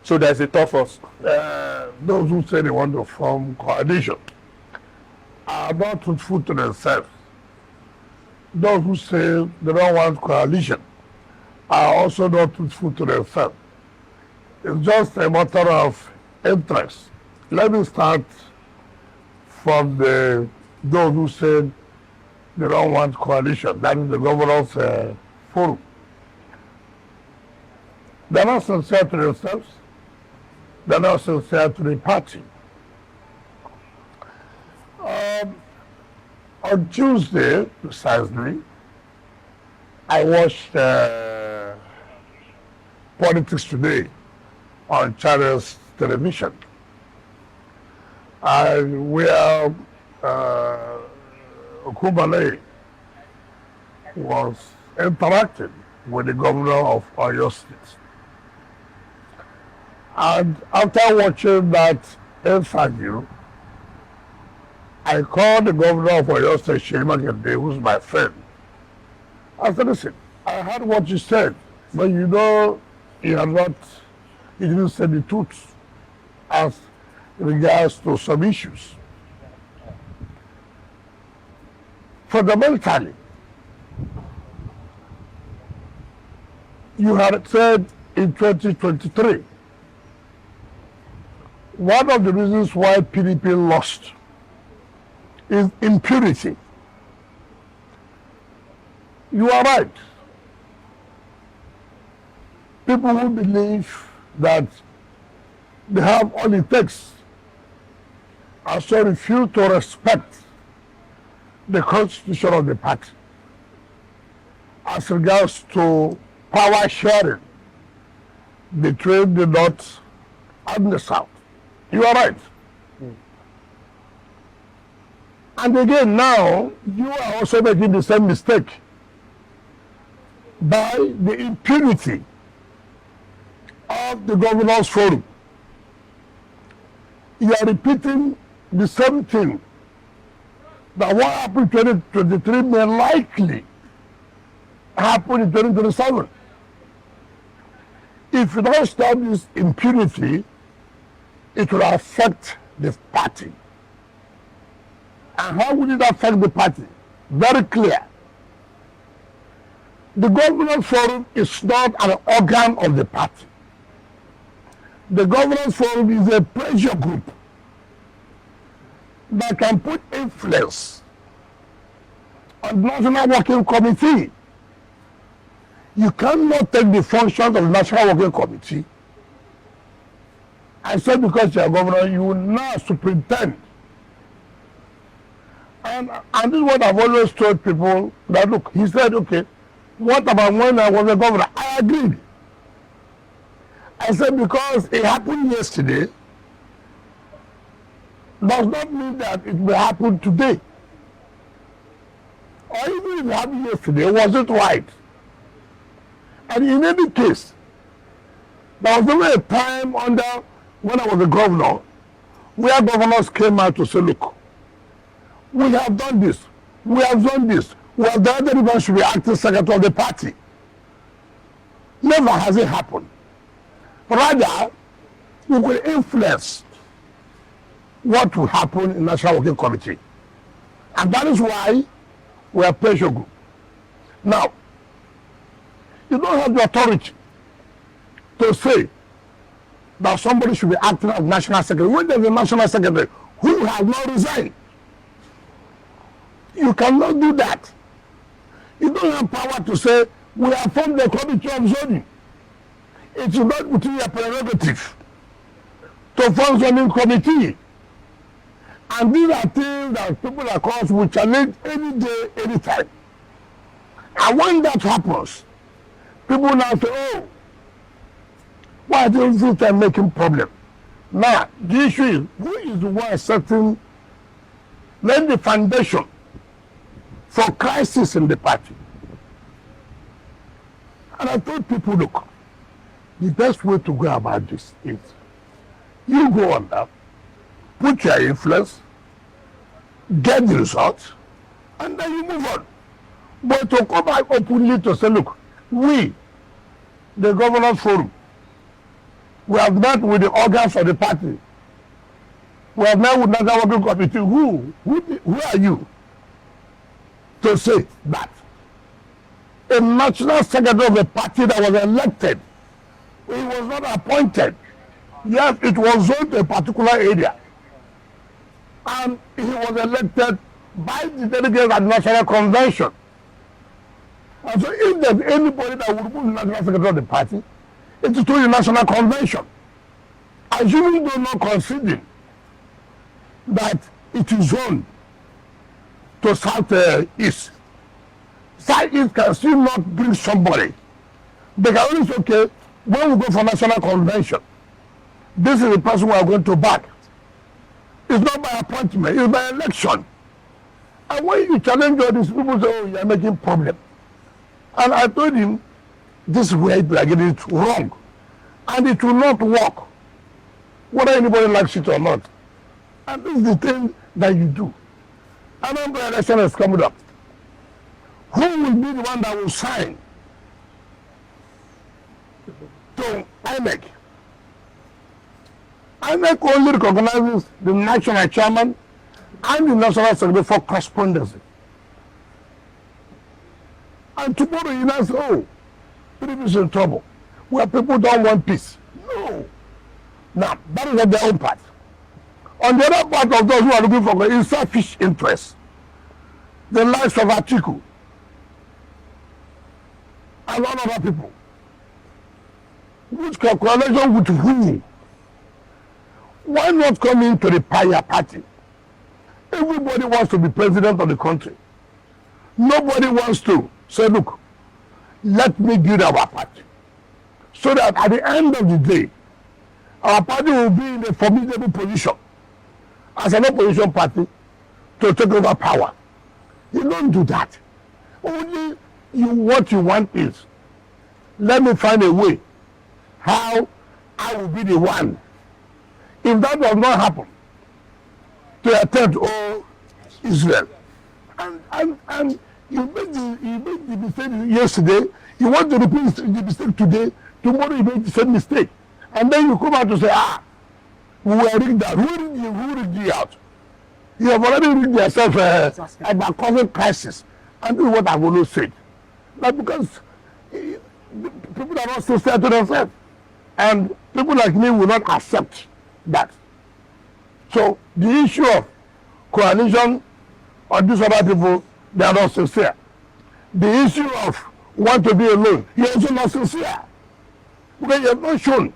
So there's a tough force. Those who say they want to form coalition are not truthful to themselves. Those who say they don't want coalition are also not truthful to themselves. It's just a matter of interest. Let me start from those who said they don't want coalition. That is the governors' forum. They're not sincere to themselves. They're not sincere to the party. On Tuesday, precisely, I watched Politics Today on Channel's television. And where Kubale was interacting with the governor of Oyo State. And after watching that interview, I called the governor of Oyo State, Shemakinde, who's my friend. I said, listen, I heard what you said, but you know, he didn't say the truth as regards to some issues. Fundamentally, you had said in 2023, one of the reasons why PDP lost is impunity. You are right. People who believe that they have all it takes and so refuse to respect the constitution of the party as regards to power sharing between the North and the South. You are right. And again, now, you are also making the same mistake by the impunity of the governors' forum. You are repeating the same thing, that what happened in 2023 may likely happen in 2027. If you don't stop this impunity, it will affect the party. And how will it affect the party? Very clear. The governance forum is not an organ of the party. The governance forum is a pressure group that can put influence on the National Working Committee. You cannot take the functions of the National Working Committee and say because you are governor, you will now superintend. And this is what I've always told people, that look, he said, okay, what about when I was a governor? I agreed. I said because it happened yesterday does not mean that it will happen today. Or even if it happened yesterday, was it right? And in any case, there was never a time when I was a governor where governors came out to say, look, we have done this, we have done this, we have done that everyone should be acting secretary of the party. Never has it happened. Rather, we will influence what will happen in National Working Committee. And that is why we are pressure group. Now, you don't have the authority to say that somebody should be acting as national secretary when there's a national secretary who has not resigned. You cannot do that. You don't have power to say, we have formed the committee of zoning. It is not within your prerogative to form zoning committee. And these are things that people across will challenge any day, any time. And when that happens, people now say, oh, why do you think I'm making problem? Now, the issue is, who is the one setting, laying the foundation for crisis in the party? And I told people, look, the best way to go about this is you go on that, put your influence, get the results, and then you move on. But to come back openly to say, look, we, the governance forum, We have met with the organs of the party. We have met with National Working Committee. Who are you to say that a national secretary of a party that was elected, he was not appointed? Yes, it was zoned to a particular area, and he was elected by the delegates at the National Convention. And so if there's anybody that would put the national secretary of the party, it is through the National Convention. Assuming they're not conceding that it is zoned to South-East. South-East can still not bring somebody. They can only say, okay, when we go for National Convention, this is the person we are going to back. It's not by appointment, it's by election. And when you challenge all these people, say, oh, you are making problem. And I told him, this is where you are getting it wrong. And it will not work, whether anybody likes it or not. And this is the thing that you do. Another election is coming up. Who will be the one that will sign to INEC? INEC only recognizes the national chairman and the national secretary for correspondence. And tomorrow you now say, oh, PDP is in trouble, where people don't want peace. No. Now, that is not their own part. On the other part of those who are looking for is selfish interest. The likes of Atiku and all other people. Which calculation with who? Why not come into the Paya party? Everybody wants to be president of the country. Nobody wants to say, look, let me build our party. So that at the end of the day, our party will be in a formidable position as an opposition party to take over power. You don't do that. Only what you want is, let me find a way how I will be the one. If that does not happen, to attempt all Israel, and you made the mistake yesterday, you want to repeat the mistake today, tomorrow you make the same mistake, and then you come out to say, we were rigged out. Who rigged you out? You have already rigged yourself about causing crisis. And this is what I've always said. Like, because people are not sincere to themselves. And people like me will not accept that. So the issue of coalition or these other people, they are not sincere. The issue of want to be alone, you're also not sincere. Because you have not shown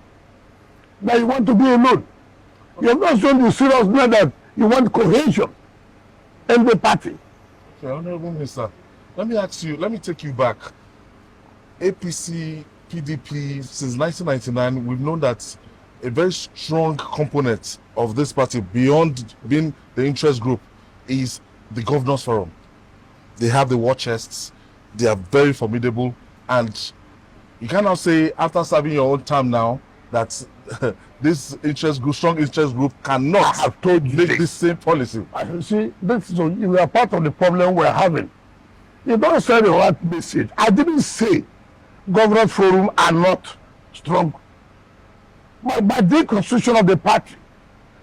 that you want to be alone. You have not shown the seriousness that you want cohesion in the party. Okay, Honorable Minister, let me ask you, let me take you back. APC, PDP, since 1999, we've known that a very strong component of this party, beyond being the interest group, is the Governors Forum. They have the war chests, they are very formidable, and you cannot say, after serving your own term now, that this interest group, strong interest group, cannot have told you make this same policy. You see, you are part of the problem we're having. You don't say the right message. I didn't say Governors Forum are not strong. But by the constitution of the party,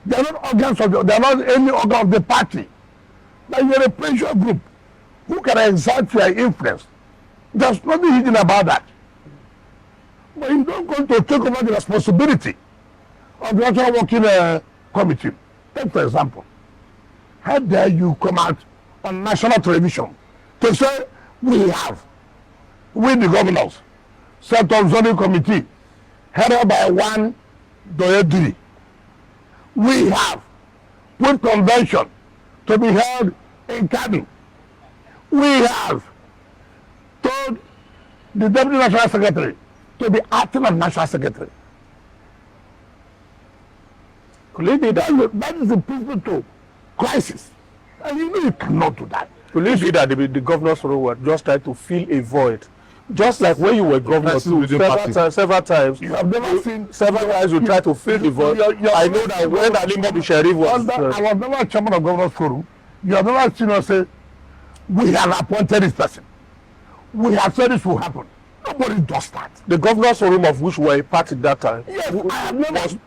they are not organs of they are not any organ of the party. But you're a pressure group who can exert their influence. There's nothing hidden about that. But you don't go to take over the responsibility of the National Working Committee. Take for example, how dare you come out on national television to say we the governors, set up zoning committee headed by one Doyediri. We have put convention to be held in Kano. We have told the Deputy National Secretary to be acting as National Secretary. That is the principle to crisis. And you know you cannot do that. To leave it that the governors were just trying to fill a void. Just like when you were governor too, several times. You have never seen several times you try to fill the void. I know that when Ali Sharif was I was never chairman of Governors Forum. You have never seen us say, we have appointed this person. We have said this will happen. Nobody does that. The governor's forum of which were a part at that time. Yes, I have never.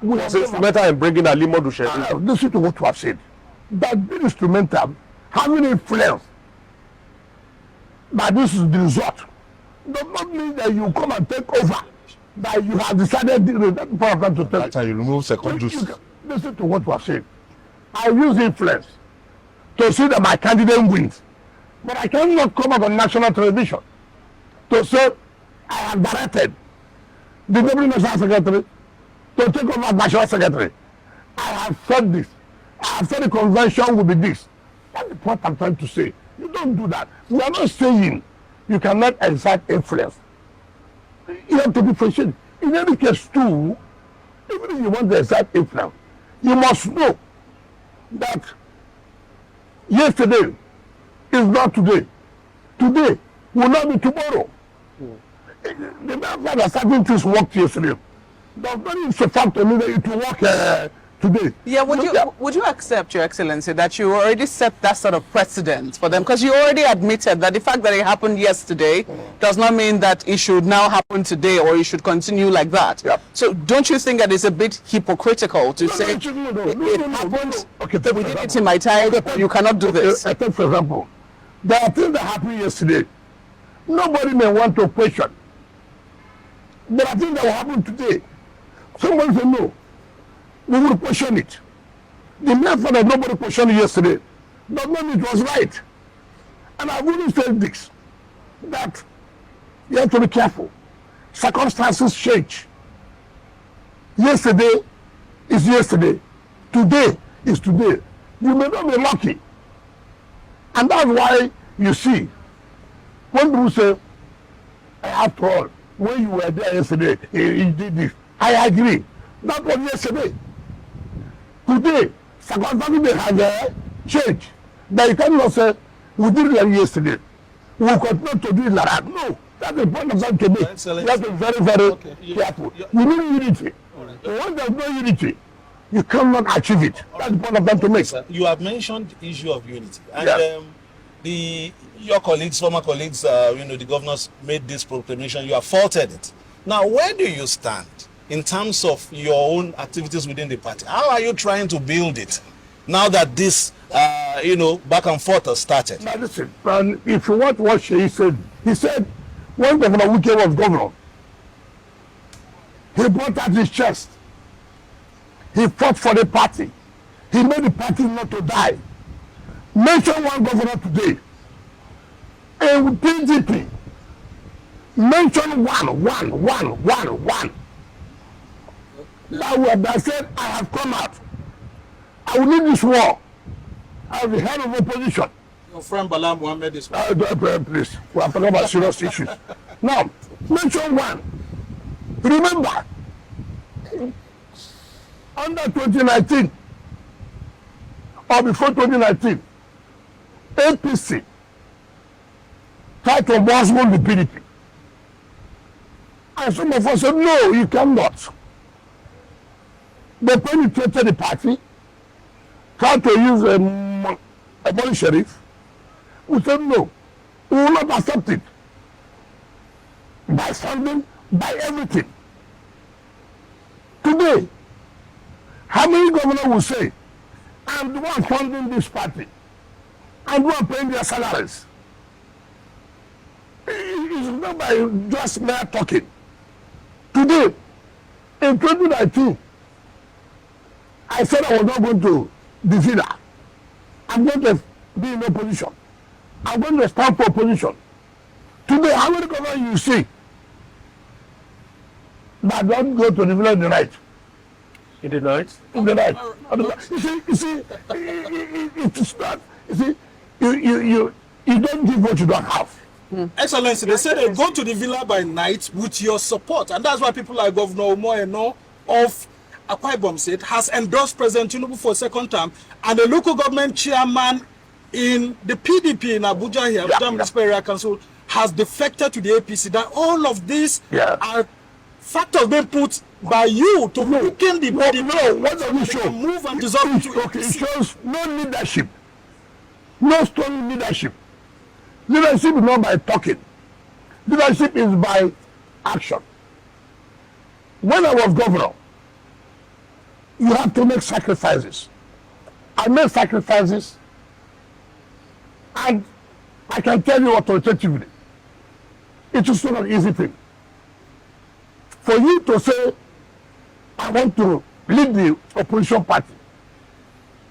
Was instrumental in bringing Alimo Dushedu. Listen to what you have said. That being instrumental, having influence, that this is the result, does not mean that you come and take over. That you have decided that part to take. That's how you remove second juice. Listen to what you have said. I use influence to see that my candidate wins, but I cannot come up on national television to say I have directed the Deputy National Secretary to take over as National Secretary. I have said this. I have said the convention will be this. That's the point I'm trying to say. You don't do that. We are not saying you cannot exert influence. You have to differentiate. In any case, too, even if you want to exert influence, you must know that yesterday is not today. Today will not be tomorrow. The matter that certain things worked yesterday does not mean it's a fact to me that it will work today. Yeah, would you accept, Your Excellency, that you already set that sort of precedent for them? Because you already admitted that the fact that it happened yesterday does not mean that it should now happen today or it should continue like that. Yep. So don't you think that it's a bit hypocritical to say it happened, Okay, we did it in my time, you cannot do this? I take for example, there are things that happened yesterday. Nobody may want to question. There are things that will happen today. Someone say no. We will question it. The mere fact that nobody questioned it yesterday does not mean it was right. And I've always said this, that you have to be careful. Circumstances change. Yesterday is yesterday. Today is today. You may not be lucky. And that's why you see, when people say, after all, when you were there yesterday, he did this. I agree. That was yesterday. Today, circumstances have changed. But you cannot say, we did it yesterday. We will continue to do it like that. No, that's the point of that to me. You have to be very, very careful. You need unity. Right. When there's no unity, you cannot achieve it. That's the point of that to me. You have mentioned the issue of unity. And your colleagues, former colleagues, the governors made this proclamation. You have faulted it. Now, where do you stand in terms of your own activities within the party? How are you trying to build it now that this, back and forth has started? Now listen, if you want what he said when Governor Wike'S was governor, he brought out his chest. He fought for the party. He made the party not to die. Mention one governor today. And PDP. Mention one. That word that said, I have come out. I will lead this war. I will be head of opposition. Your friend Bala Mohammed is please. We are talking about serious issues. Now, mention one. Remember, under 2019, or before 2019, APC tried to embezzle the PDP. And some of us said, no, you cannot. They penetrated the party, tried to use a money sheriff. We said, no, we will not accept it. By funding, by everything. Today, how many governors will say, I'm the one funding this party, I'm the one paying their salaries? It's not by just mere talking. Today, in 2019, I said I was not going to defeat her. I'm going to be in opposition. I'm going to stand for opposition. Today, how many governors you see that don't go to the village in the night? In the night? In the night. You see, it's not, you see, you don't give what you don't have. Excellency, they say they go to the villa by night with your support. And that's why people like Governor Omoyeno of Akwa Ibom State has endorsed President Tinubu for a second term, and the local government chairman in the PDP in Abuja here, Abuja Municipal Area Council, has defected to the APC. That all of these are factors being put by you to weaken the PDP. No, what does it show? Move and dissolve to it shows no leadership, no strong leadership. Leadership is not by talking. Leadership is by action. When I was governor, you have to make sacrifices. I made sacrifices, and I can tell you authoritatively, it is not an easy thing. For you to say, I want to lead the opposition party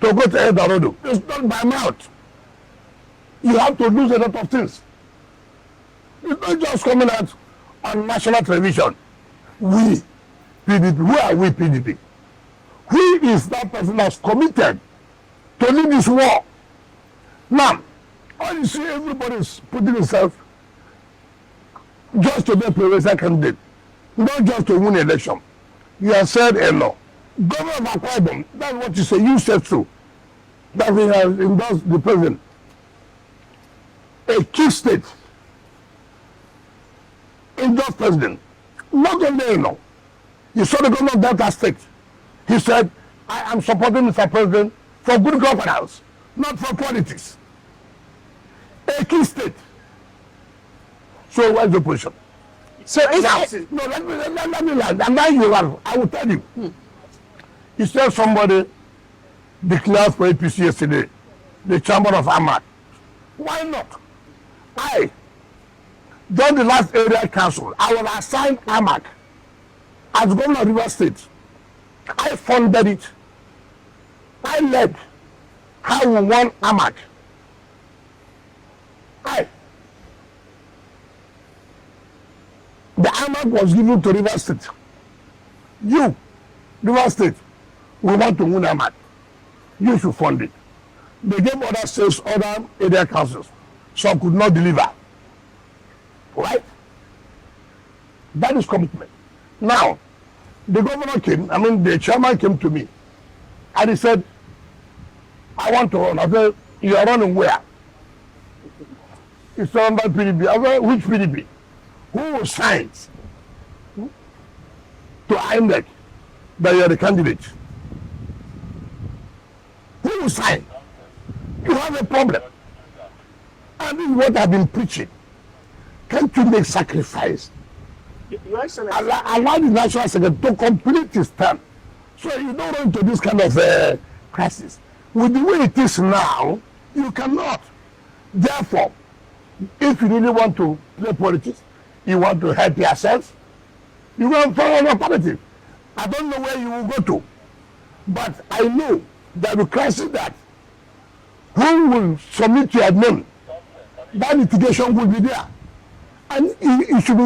to go to El Dorado, it's not by mouth. You have to lose a lot of things. It's not just coming out on national television. We, PDP, who are we, PDP? Who is that person that's committed to lead this war? Now, all you see, everybody is putting himself just to be a presidential candidate, not just to win an election. You have said a law. Governor of Akwa Ibom, that's what you say, you said so. That we have endorsed the president. A key state endorsed president. Not only a law. You saw the governor of Delta State. He said, I am supporting Mr. President for good governance, not for politics. A key state. So where's the position? So is Now, it, no, let me land. And now you are, I will tell you. You said somebody declared for APC yesterday, the Chamber of Ahmad. Why not? During the last area council, I was assigned AMAC as governor of River State. I funded it. I led how we won AMAC. The AMAC was given to River State. You, River State, we want to win AMAC. You should fund it. They gave other states, other area councils. Some could not deliver. Right? That is commitment. Now, the governor came, the chairman came to me, and he said, I want to run. I said, you are running where? He said, under PDP. I said, which PDP? Who signs to INEC that you are the candidate? Who will sign? You have a problem. And this is what I've been preaching. Can't you make sacrifice? Allow the national secretary to complete his term. So you don't run into this kind of crisis. With the way it is now, you cannot. Therefore, if you really want to play politics, you want to help yourself, you go and follow an alternative. I don't know where you will go to, but I know that the crisis that who will submit your name, that litigation will be there. And you should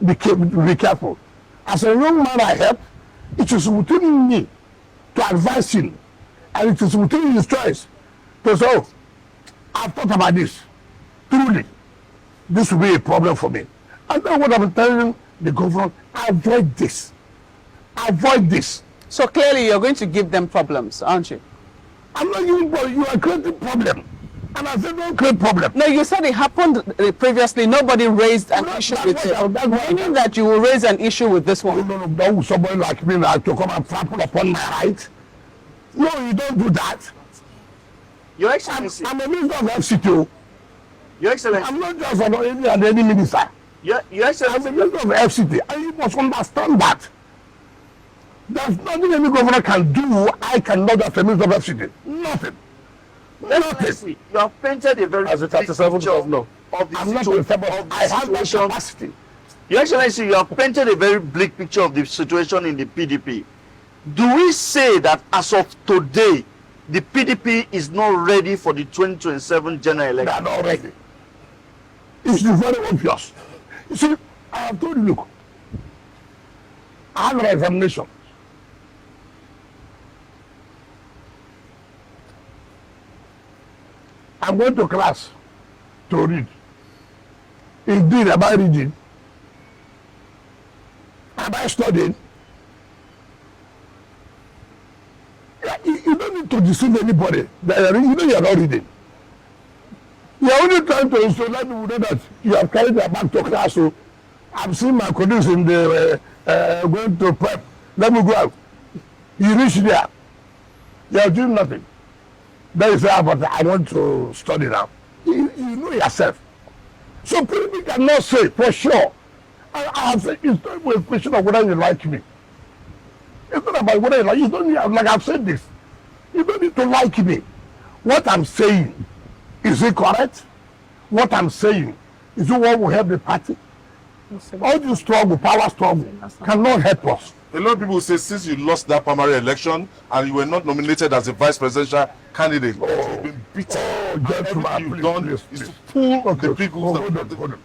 be careful. As a young man I help, it is within me to advise him, and it is within his choice to say, oh, I've thought about this. Truly, this will be a problem for me. And then what I'm telling the government, avoid this. Avoid this. so clearly you're going to give them problems, aren't you? I'm not giving problem. You are creating problem. And I said, don't create problem. No, you said it happened previously. Nobody raised an issue with it. Meaning that you will raise an issue with this one. No, somebody like me like to come and trample upon my right. No, you don't do that. Your Excellency. I'm a minister of FCTO. Your Excellency. I'm not just any minister. Your I'm Excellency. a minister of FCT. And you must understand that. There's nothing any governor can do. I cannot as a minister of FCT. Nothing. Excellency, you have painted a very As a 37th governor. of the I'm not situation. a I have that capacity. Your Excellency, you have painted a very bleak picture of the situation in the PDP. Do we say that as of today, the PDP is not ready for the 2027 general They election? are not ready. It's very obvious. You see, I have told you, look, I have an examination. I'm going to class to read. Indeed, am I reading? Am I studying? You don't need to deceive anybody that you know you're not reading. You're only trying to let people know that you have carried your back to class. So I've seen my colleagues in the going to prep. Let me go out. You reach there. You're doing nothing. Then you say, but I want to study now. You know yourself. So people cannot say for sure. I have said it's not a question of whether you like me. It's not about whether you like. You don't need, like I've said this. You don't need to like me. What I'm saying, is it correct? What I'm saying, is it what will help the party? All this struggle, power struggle, cannot help us. A lot of people say since you lost that primary election and you were not nominated as a vice presidential candidate, you've been beaten. And everything you've done is to pull the people's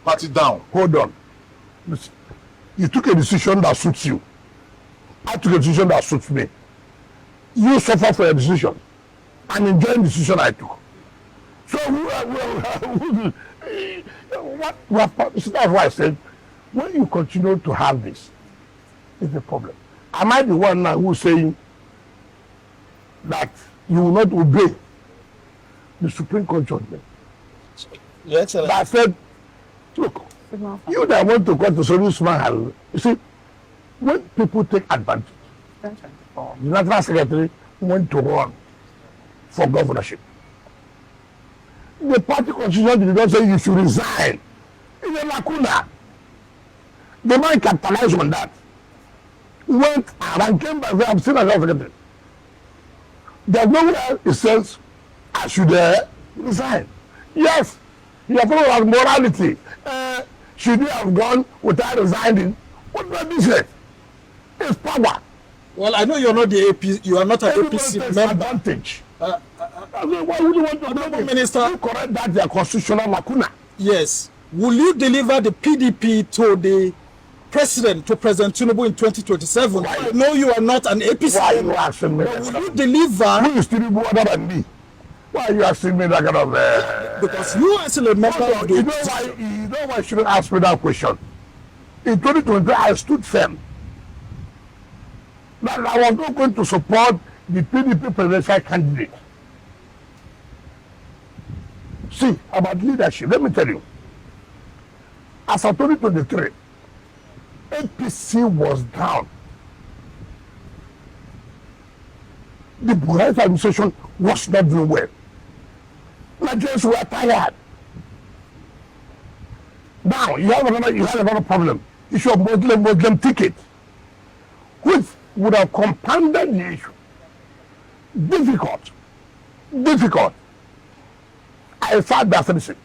party down. Hold on. Listen. You took a decision that suits you. I took a decision that suits me. You suffer for a decision and enjoy the decision I took. So that's why I said, when you continue to have this, it's a problem. Am I the one now who's saying that you will not obey the Supreme Court judgment? Your Excellency. I said, look, you that want to go to service man, you see, when people take advantage, the National Secretary went to run for governorship. The party constitution did not say you should resign. It's a lacuna. The man capitalized on that. Went and came back and said, I'm still a secretary. There's nowhere it says I should resign. Yes, you have followed our morality. Should you have gone without resigning? What's my business? It's power. Well, I know you're not the AP. You are not an APC member. Advantage. Why would you want to know, Minister? You correct that their constitutional lacuna. Yes. Will you deliver the PDP to the president, to President Tinubu in 2027? Why? I know you are not an APC Why are you member. asking me? But will you deliver? Who is Tinubu other than me? Why are you asking me that kind of? Because you are still a member of the You know why you shouldn't ask me that question? In 2023, I stood firm that I was not going to support the PDP presidential candidate. See, about leadership, let me tell you. As of 2023, APC was down. The Buhari administration was not doing well. Nigerians were tired. Now you have another problem. Issue of Muslim ticket, which would have compounded the issue. Difficult. I thought that's the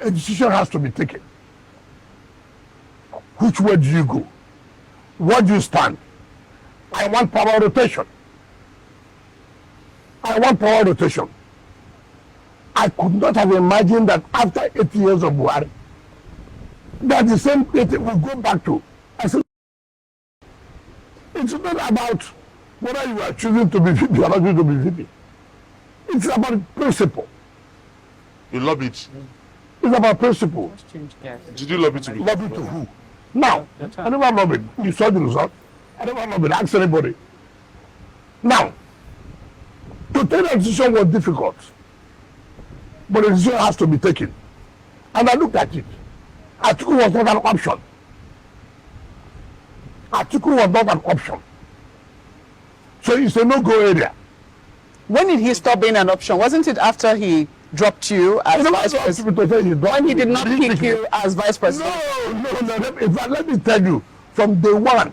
a decision has to be taken. Which way do you go? Where do you stand? I want power rotation. I could not have imagined that after 8 years of Buhari, that the same thing will go back to. I said, it's not about whether you are choosing to be VP or not choosing to be VP. It's about principle. You lobbied. It's about principle. Did you lobby to be? Lobby to who? Now, I never lobbied. You saw the result. I never lobbied. Ask anybody. Now, to take a decision was difficult. But the decision has to be taken. And I looked at it. Atiku was not an option. So it's a no-go area. When did he stop being an option? Wasn't it after he dropped you as vice president? When he did not pick you as vice president? No. In fact, let me tell you, from day one,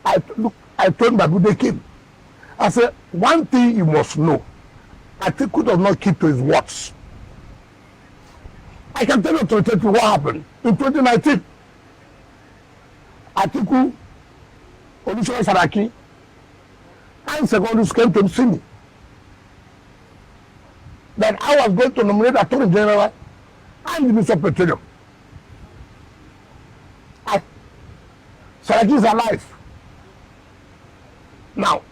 I told my people, they came. I said, one thing you must know, Atiku does not keep to his words. I can tell you what happened in 2019. Atiku, Olusegun Saraki, and Secondus came to see me that I was going to nominate Attorney General and the Minister of Petroleum. Saraki is alive. Now,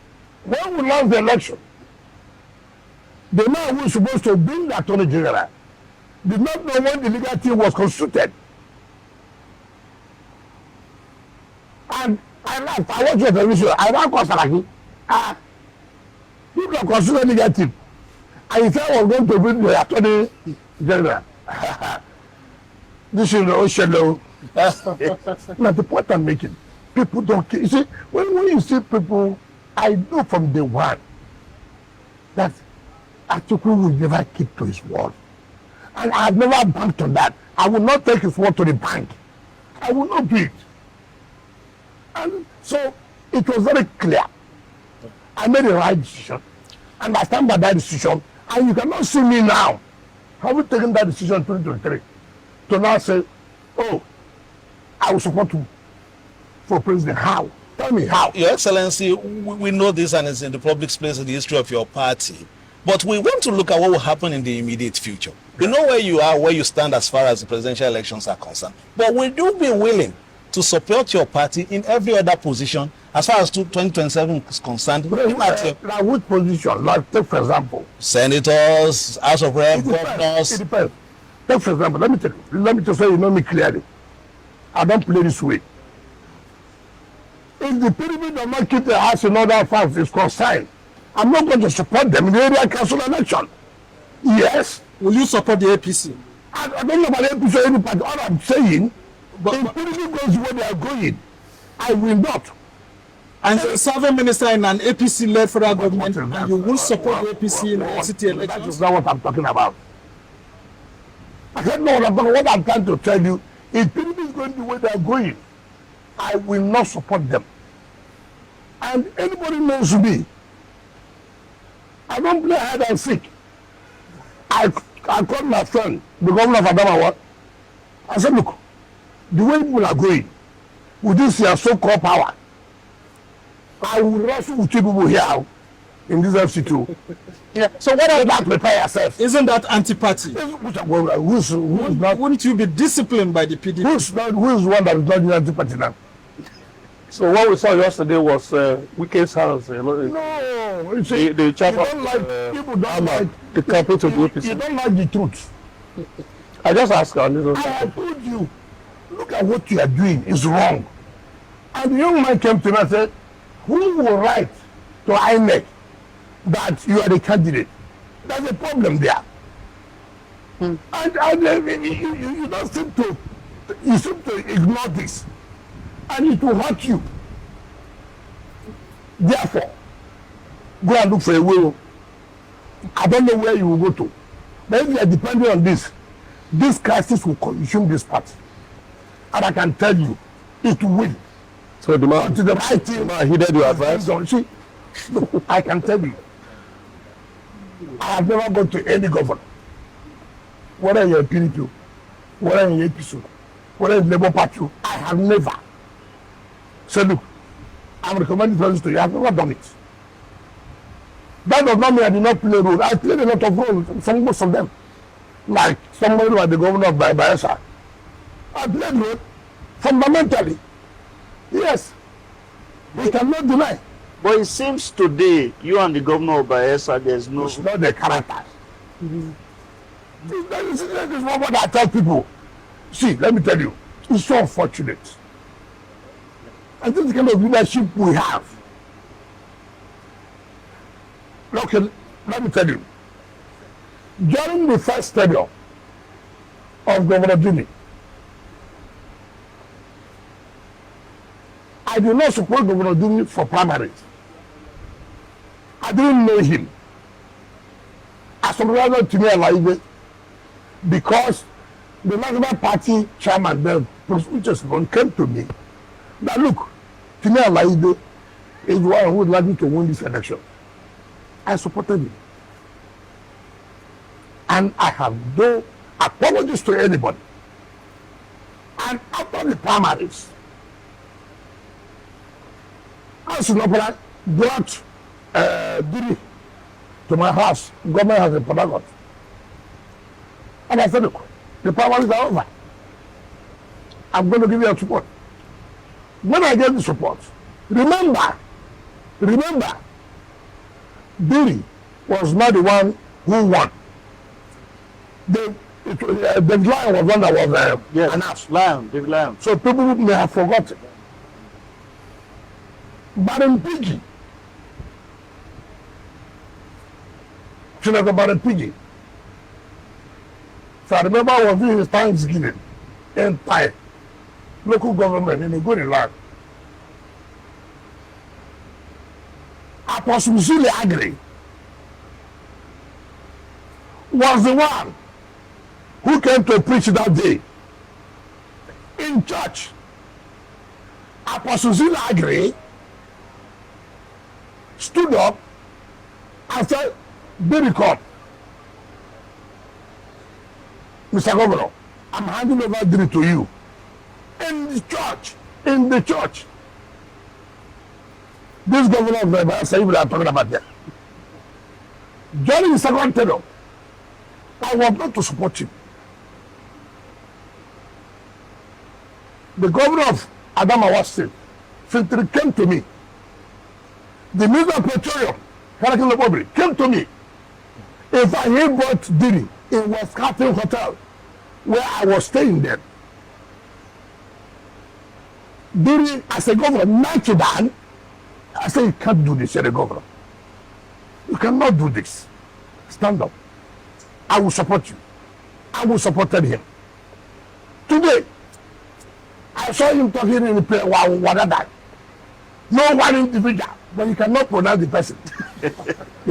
when we lost the election, the man who was supposed to be the Attorney General did not know when the legal team was constituted. And I laughed. I watched the television. I ran across Saraki. People are constituted legal team. And he said I was going to be the Attorney General. This is the ocean. Now, the point I'm making, people don't care. You see, when you see people, I know from day one that Atiku will never keep to his word. And I have never banked on that. I will not take his word to the bank. I will not do it. And so it was very clear. I made the right decision. And I stand by that decision. And you cannot see me now, having taken that decision in 2023, to now say, oh, I will support you for president. How? Tell me how. Your Excellency, we know this and it's in the public space in the history of your party. But we want to look at what will happen in the immediate future. We know where you are, where you stand as far as the presidential elections are concerned. But will you be willing to support your party in every other position as far as 2027 is concerned? Now, which position? Like, take for example, senators, House of Rep, governors. It depends. Take for example, let me just say, you know me clearly. I don't play this way. If the PDP does not keep their house in other facts is concerned, I'm not going to support them in the area council election. Yes. Will you support the APC? I don't know about APC or any party. All I'm saying, but if PDP goes where they are going, I will not. And serving minister in an APC-led federal government, and you will support the APC in the city elections? That is not what I'm talking about. I said no, what I'm trying to tell you, if PDP is going the way they are going, I will not support them. And anybody knows me, I don't play hide and seek. I called my friend, the governor of Adamawa. I said, look, the way people are going, with this your so-called power, I will wrestle with you people here in this FC2. Yeah. So what about prepare yourself? Isn't that anti-party? Who's not? Wouldn't you be disciplined by the PDP? Who's one that is not in anti-party now? So what we saw yesterday was Wike'S house. No, you see, the chap people don't like the capital to the APC. You don't like the truth. I just asked her a little. I have told you, look at what you are doing is wrong. And the young man came to me and said, who will write to INEC that you are the candidate? There's a problem there. And you don't seem to ignore this. And it will hurt you. Therefore, go and look for a way. I don't know where you will go to. But if you are depending on this crisis will consume this party. And I can tell you, it will win. So the man, to the right team, he did your advice. See, I can tell you, I have never gone to any governor, whether you're a PDP, whether you're a APC, whether it's Labour Party, I have never said, look, I'm recommending this to you. I have never done it. That does not mean I did not play a role. I played a lot of roles, most of them. Like somebody like the governor of Bayelsa. I played a role fundamentally. Yes. We cannot deny. But it seems today, you and the governor of Bayelsa, there's no... It's not the character. This is what I tell people. See, let me tell you, it's so unfortunate. And this is the kind of leadership we have. Okay, let me tell you. During the first tenure of Governor Jimmy, I did not support Governor Jimmy for primaries. I didn't know him. I supported Timi Alaibe because the National Party chairman, the President, came to me. Now look, Timi Alaibe is the one who would like to win this election. I supported him. And I have no apologies to anybody. And after the primaries, Asunopala brought Diri to my house. Government has a Padagot. And I said, look, the primaries are over. I'm going to give you a support. When I get the support, remember, Diri was not the one who won. David Lion was one that was announced. David Lion. So people may have forgotten. Baron Pidgey. Senator Baron Pidgey. So I remember I was doing his Thanksgiving in Thai, local government in a good land. Apostle Musili Agri was the one who came to preach that day in church. Apostle Zilagri stood up and said, Biricom, Mr. Governor, I'm handing over Diri to you. In the church, this governor of the Sahib we are talking about there. During the second term, I was not to support him. The governor of Adamawa State, Fintri, came to me. The Minister of Petroleum, Karakin Republic, came to me. If I had bought Diri in West Captain Hotel, where I was staying there, Diri, as a governor, not to Dan, I said, you can't do this, you're a governor. You cannot do this. Stand up. I will support you. I will support him. Today, I saw him talking in the prayer while that. No one individual, but you cannot pronounce the person. You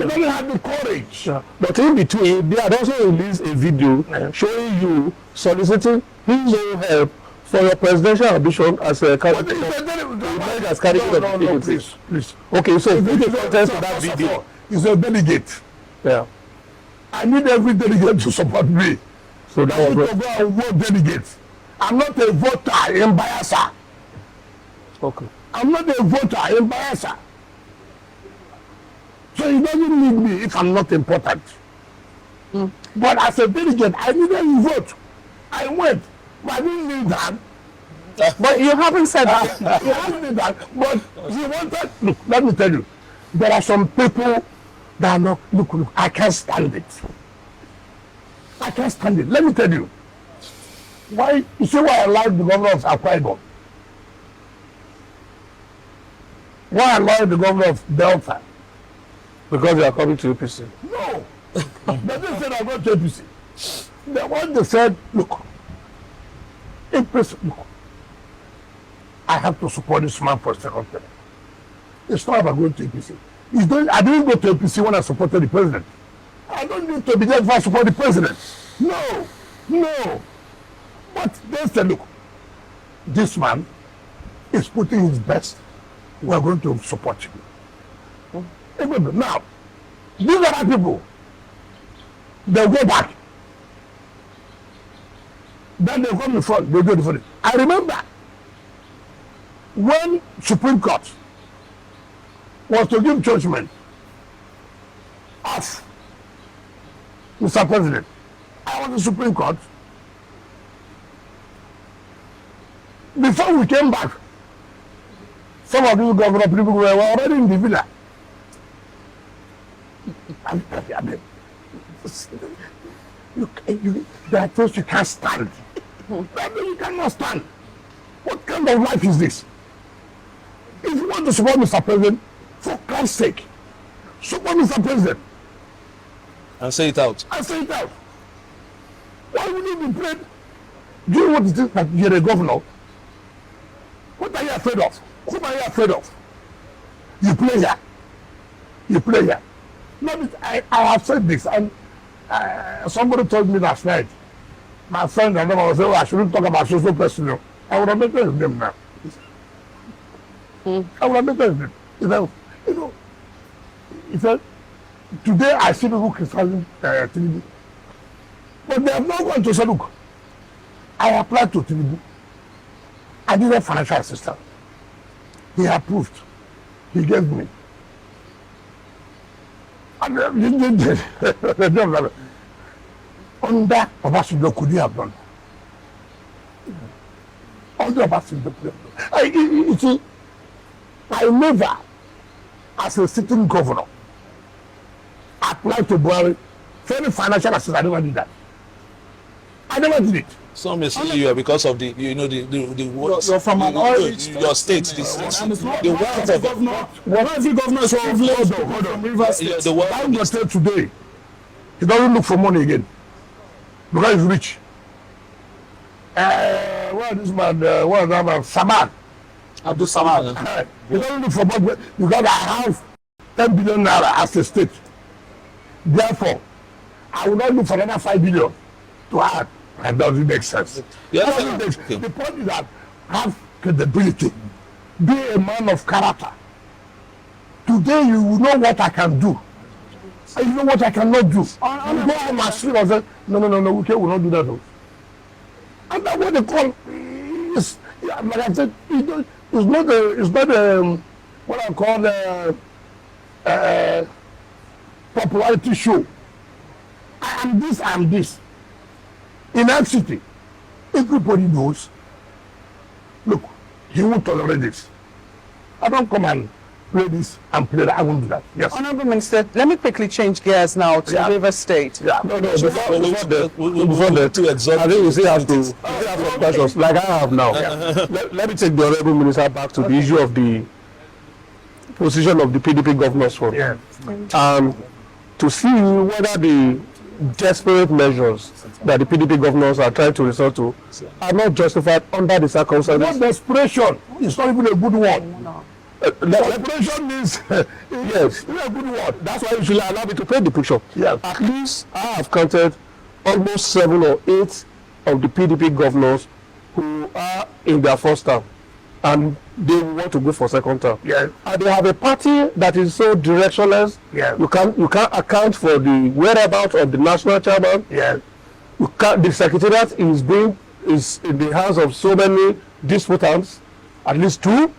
don't have the courage. Yeah. But in between, they had also released a video showing you soliciting his own help for your presidential ambition as a candidate. No, please. Okay, so if you contest for that video, he's a delegate. Yeah. I need every delegate to support me. So that was to go and vote delegates. I'm not a voter in Bayelsa. okay. I'm not a voter in Bayelsa. So he doesn't need me if I'm not important. But as a delegate, I needed to vote. I went, but I didn't need that. But you haven't said that. He haven't need that. But he wanted. Look, let me tell you, there are some people that are not. Look, I can't stand it. I can't stand it. Let me tell you. Why? You see why I like the governor of Akwa Ibom? Why I like the governor of Delta? Because they are coming to APC. No. They didn't say I'm going to APC. The one they said, look, look, I have to support this man for a second term. It's not about going to APC. I didn't go to APC when I supported the president. I don't need to be there if I support the president. No. But they said, look, this man is putting his best. We are going to support him. Now, these other people, they go back. Then they come in front, they do the front. I remember when Supreme Court was to give judgment of Mr. President, I was in the Supreme Court. Before we came back, some of these governor people were already in the villa. There are things you can't stand. You cannot stand. What kind of life is this? If you want to support Mr. President, for Christ's sake, support Mr. President. And say it out. Why would you be afraid? Do you know what it is that you're a governor? What are you afraid of? Whom are you afraid of? You play here. I have said this, and somebody told me last night. My friend and I was saying, I shouldn't talk about social person. I would have mentioned his name now. I would have mentioned his name. He said, today I see people criticizing Tinubu. But they have not gone to say, look, I applied to Tinubu. I needed financial assistance. He approved. He gave me. And under Obasanjo, could you have done? Under Obasanjo, you see, I never, as a sitting governor, applied to Buhari for any financial assistance. I never did that. I never did it. Some may say you are because of the you're from an orange your state, the wealth of governor. What every governor is from Rivers State. the wealth I'm going to say today, he doesn't look for money again because he's rich. What is this man? What is that man? Samad. Abdul Samad. He doesn't look for money because I have 10 billion naira as a state. Therefore, I will not look for another 5 billion to add. It doesn't make sense. Yeah, Doesn't make sense. The point is that have credibility, be a man of character. Today you will know what I can do, and you know what I cannot do. You go on my street and say, no, we will not do that. No. And that's what they call. Like I said, it's not what I call popularity show. I am this. In that city, everybody knows. Look, he won't tolerate this. I don't come and play this and play that. I won't do that. Yes. Honorable Minister, let me quickly change gears now to River State. Yeah. No, before the too exotic. I think we still have some questions, like I have now. Let me take the Honorable Minister back to the issue of the position of the PDP Governors Forum. Yeah. To see whether the desperate measures that the PDP governors are trying to resort to are not justified under the circumstances. Not desperation. It's not even a good one. No. Desperation means yes, it's a good word. That's why you should allow me to paint the picture. Yeah. At least I have counted almost 7 or 8 of the PDP governors who are in their first term and they want to go for second term. Yeah. And they have a party that is so directionless. Yeah. You can't account for the whereabouts of the national chairman. Yeah. The secretariat is in the hands of so many disputants, at leist 2.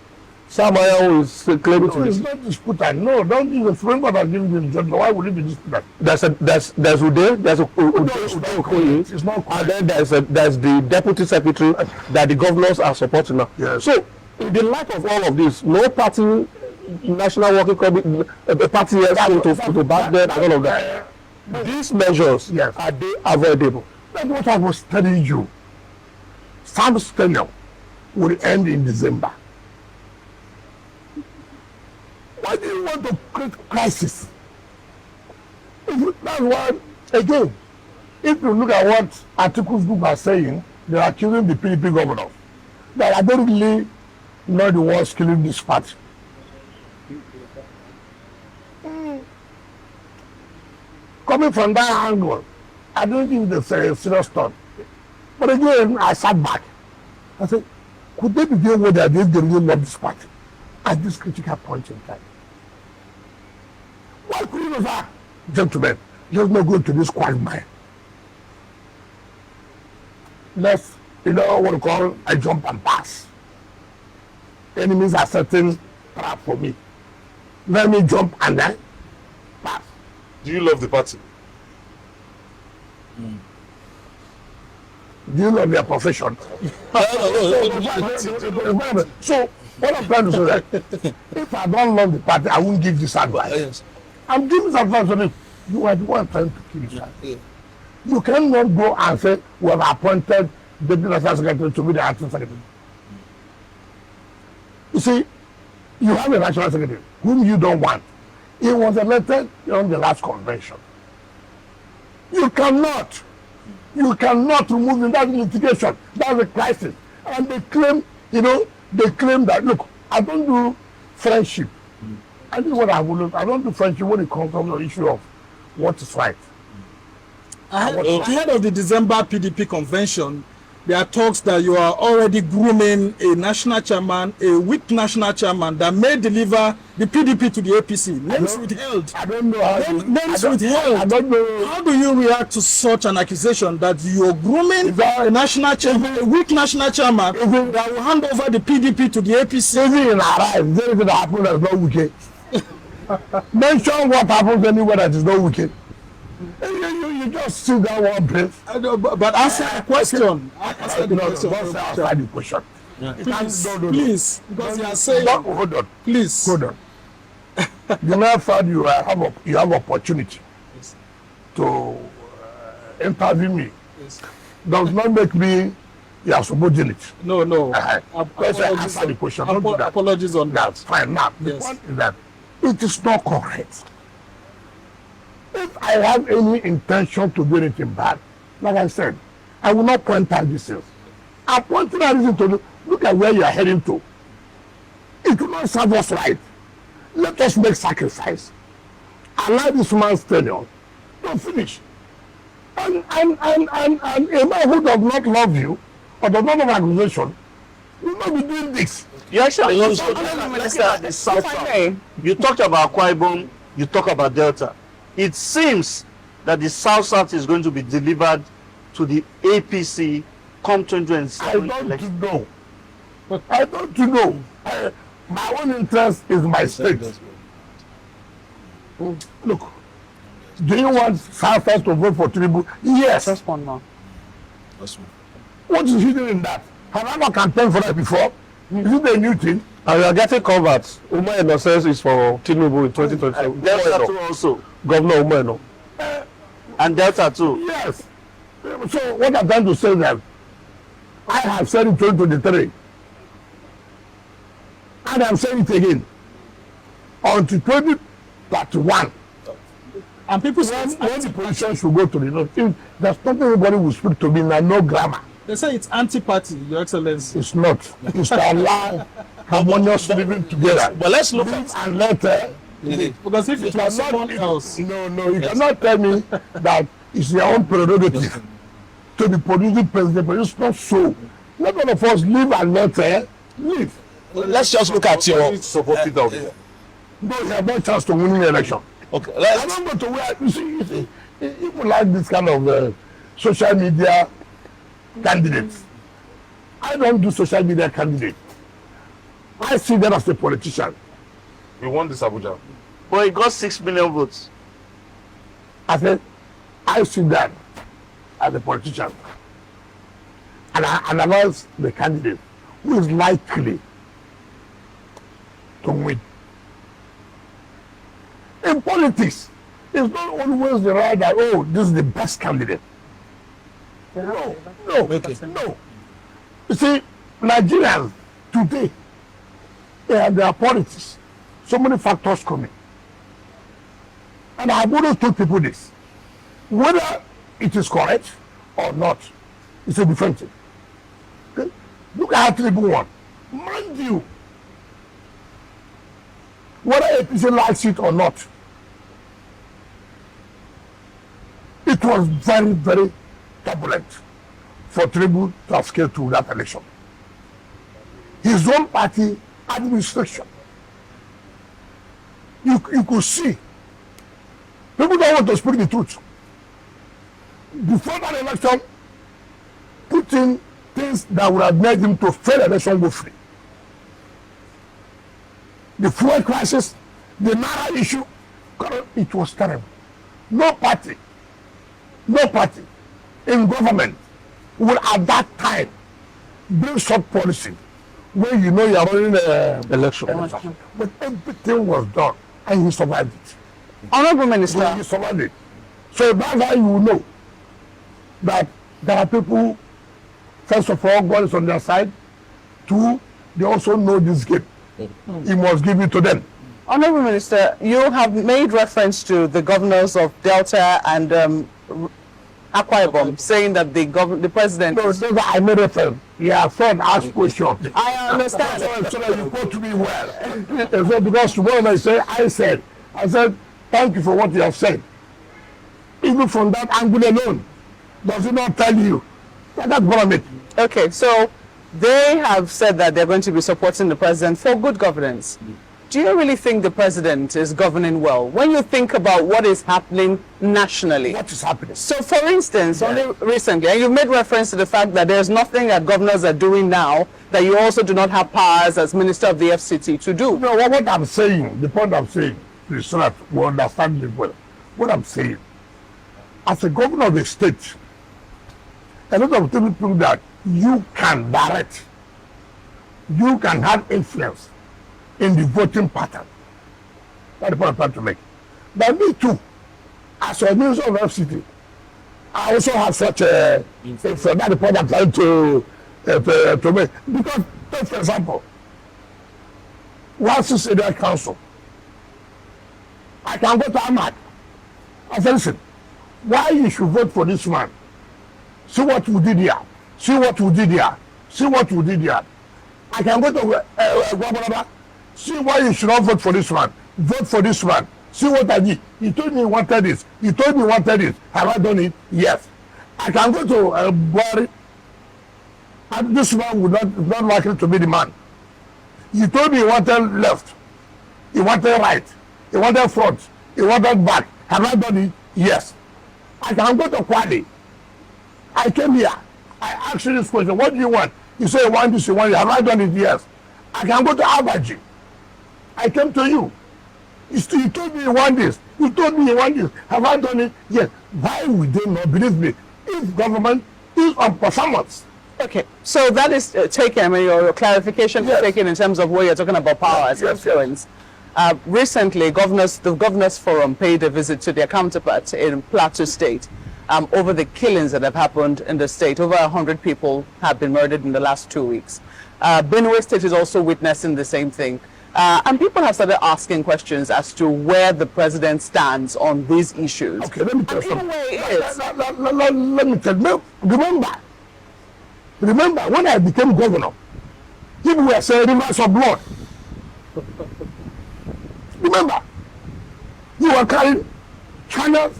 Samaya is claiming to it's not disputant. No, don't use the framework that gives the judgment. Why would it be disputant? There's Uday, there's Okoye, It's not and then there's the deputy secretary that the governors are supporting now. Yes. So in the light of all of this, no party, national working committee, party has come to back them and all of that. These measures, are they avoidable? That's what I was telling you. Sam's tenure will end in December. Why do you want to create crisis? That's why, again, if you look at what articles book are saying, they are accusing the PDP governors. That I don't really know the ones killing this party. Coming from that angle, I don't think it's a serious thought. But again, I sat back. I said, could they be doing what they are doing? They really love this party at this critical point in time. Why could you not, gentlemen, let's not go to this quagmire. Let's, what we call a jump and pass. Enemies are setting trap for me. Let me jump and then pass. Do you love the party? Do you love your profession? So, what I'm trying to say is that if I don't love the party, I won't give this advice. Yes. I'm giving this advice on it. You are the one trying to kill this party. You cannot go and say, we have appointed the national secretary to be the acting secretary. You see, you have a national secretary whom you don't want. He was elected on the last convention. You cannot remove him. That's litigation. That's a crisis. And they claim, that, look, I don't do friendship. I do what I will. I don't do friendship when it comes to the issue of what is right. Ahead of the December PDP convention, there are talks that you are already grooming a national chairman, a weak national chairman that may deliver the PDP to the APC. Names withheld. I don't know how. Names withheld. I don't know. How do you react to such an accusation that you are grooming a national chairman, a weak national chairman that will hand over the PDP to the APC? Even in our life, anything that happens that's not wicked. Mention what happens anywhere that is not wicked. You just sit down one place. But answer the question. Answer the question. Please, because you are saying. Hold on. Please. Hold on. You now found you have opportunity to interview me. Does not make me your subordinate. No. Apologies on the question. Don't do that. Apologies on that. That's fine. Now, the point is that it is not correct. If I have any intention to do anything bad, like I said, I will not point out this things. I'm pointing out this to look at where you are heading to. It will not serve us right. Let us make sacrifice. Allow this man's tenure to finish. And a man who does not love you or does not have accusation will not be doing this. You actually also you talked about Akwa Ibom, you talk about Delta. It seems that the South is going to be delivered to the APC come 2027 election. I don't know. My own interest is my state. Look, do you want Southerners to vote for Tinubu? Yes. Just one more. What is hidden in that? Have I not campaigned for that before? Is it a new thing? And we are getting converts. Umaeno says is for Tinubu in 2027. Delta too also. Governor Umaeno. And Delta too. Yes. So what I'm trying to say is that I have said in 2023, and I'm saying it again, until 2031, And people say when the position should go to the north, if there's nothing anybody will speak to me now, no grammar. they say it's anti-party, Your Excellency. It's not. It's to allow harmonious living together. But let's look at And let Because if it was someone else, no, you cannot tell me that it's your own prerogative to be producing president, but it's not so. Let all of us live and let live. let's just look at your Support Peter Obi. No, you have no chance to win the election. okay. I Let's don't go to where you see people like this kind of social media candidates. I don't do social media candidates. I see them as a politician. We won this Abuja. But he got 6 million votes. I said, I see that as a politician. And I analyze the candidate who is likely to win. In politics, it's not always the right that, oh, this is the best candidate. No. You see, Nigerians today, they have their politics. So many factors coming. And I've always told people this. Whether it is correct or not, it's a different thing. Okay? Look at how Tinubu won. Mind you, whether APC likes it or not, it was very, very turbulent for Tinubu to have scaled through that election. His own party administration, you could see, people don't want to speak the truth. Before that election, putting things that would have made him to fail election go free. The fuel crisis, the Naira issue, it was terrible. No party in government will at that time bring such policy when you know you are running an election. But everything was done and he survived it. Honorable Minister. He survived it. So that's how you will know that there are people, first of all, God is on their side. Two, they also know this game. He must give it to them. Honorable Minister, you have made reference to the governors of Delta and Akwa Ibom, saying that the president... No, those I made reference. Yeah, friend, ask questions. I understand. So that you quote me well. And so because when I said, thank you for what you have said. Even from that angle alone, does it not tell you? That's what I mean. Okay, so they have said that they're going to be supporting the president for good governance. Do you really think the president is governing well? When you think about what is happening nationally. What is happening? So, for instance, only recently, and you made reference to the fact that there's nothing that governors are doing now that you also do not have powers as Minister of the FCT to do. No, what I'm saying, the point I'm saying, is so that we understand it well. What I'm saying, as a governor of the state, a lot of people think that you can direct, you can have influence in the voting pattern. That's the point I'm trying to make. But me too, as a minister of FCT, I also have such a influence. That's the point I'm trying to make. Because, take for example, once it's in the council, I can go to Ahmad. I say, listen, why you should vote for this man? See what we did here. See what we did here. See what we did here. I can go to Guabalaba. See why you should not vote for this man. Vote for this man. See what I did. He told me he wanted this. He told me he wanted this. Have I done it? Yes. I can go to Buhari, and this man is not likely to be the man. You told me he wanted left, he wanted right, he wanted front, he wanted back. Have I done it? Yes. I can go to Kwali. I came here. I asked you this question. What do you want? You say you want this, you want it. Have I done it? Yes. I can go to Abaji. I came to you. You told me you want this. You told me you want this. Have I done it? Yes. Why would they not believe me? If government is on performance. Okay, so that is taken, I mean, your clarification is taken in terms of where you're talking about power as influence. Recently, the Governors Forum paid a visit to their counterparts in Plateau State over the killings that have happened in the state. Over 100 people have been murdered in the last 2 weeks. Benue State is also witnessing the same thing. And people have started asking questions as to where the president stands on these issues. Okay, let me tell you something. Let me tell you. Remember, when I became governor, people were saying rivers of blood. Remember, you were carrying channels,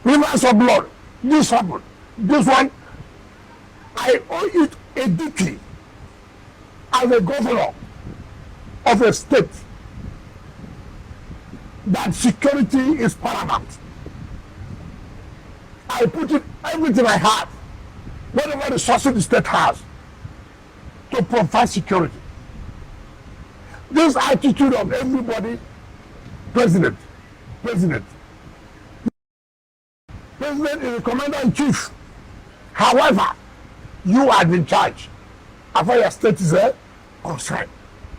rivers of blood. This happened. This one, I owe it a duty as a governor of a state that security is paramount. I put in everything I have, whatever resources the state has, to provide security. This attitude of everybody, president is the commander-in-chief. However, you are in charge. After your state is concerned.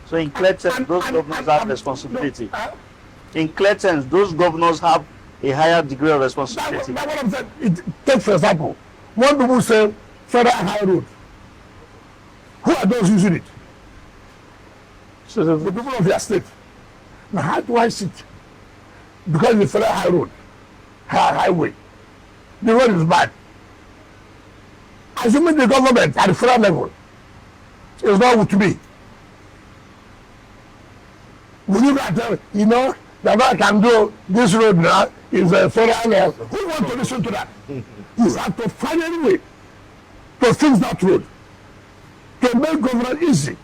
So in clear terms, those governors have responsibility. In clear terms, those governors have a higher degree of responsibility. That's what I'm saying. Take for example, when people say Federal High Road, who are those using it? So the people of your state. Now how do I sit? Because the Federal High Road, highway, the road is bad. Assuming the government at the federal level is not with me. Will you not tell, you know, that I can do this road now is a federal level. Who wants to listen to that? You have to find a way to fix that road, to make government easy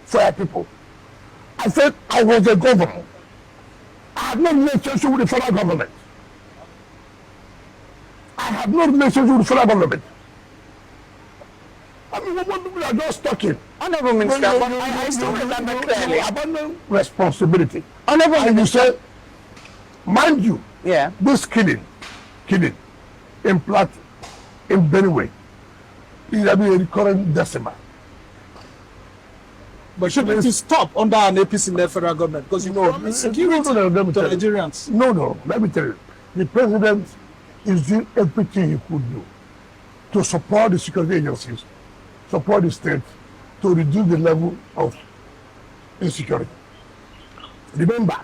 for our people. I said I was a governor. I have no relationship with the federal government. I have no relationship with the federal government. I mean, what people are just talking. Honorable Minister, but I still remember clearly. Abandon responsibility. Honorable and you say, mind you, yeah, this killing in Plateau, in Benue, is a recurrent decimal. But should it stop under an APC-led federal government? Because you know, security to Nigerians. No, let me tell you. The president is doing everything he could do to support the security agencies, support the state, to reduce the level of insecurity. Remember,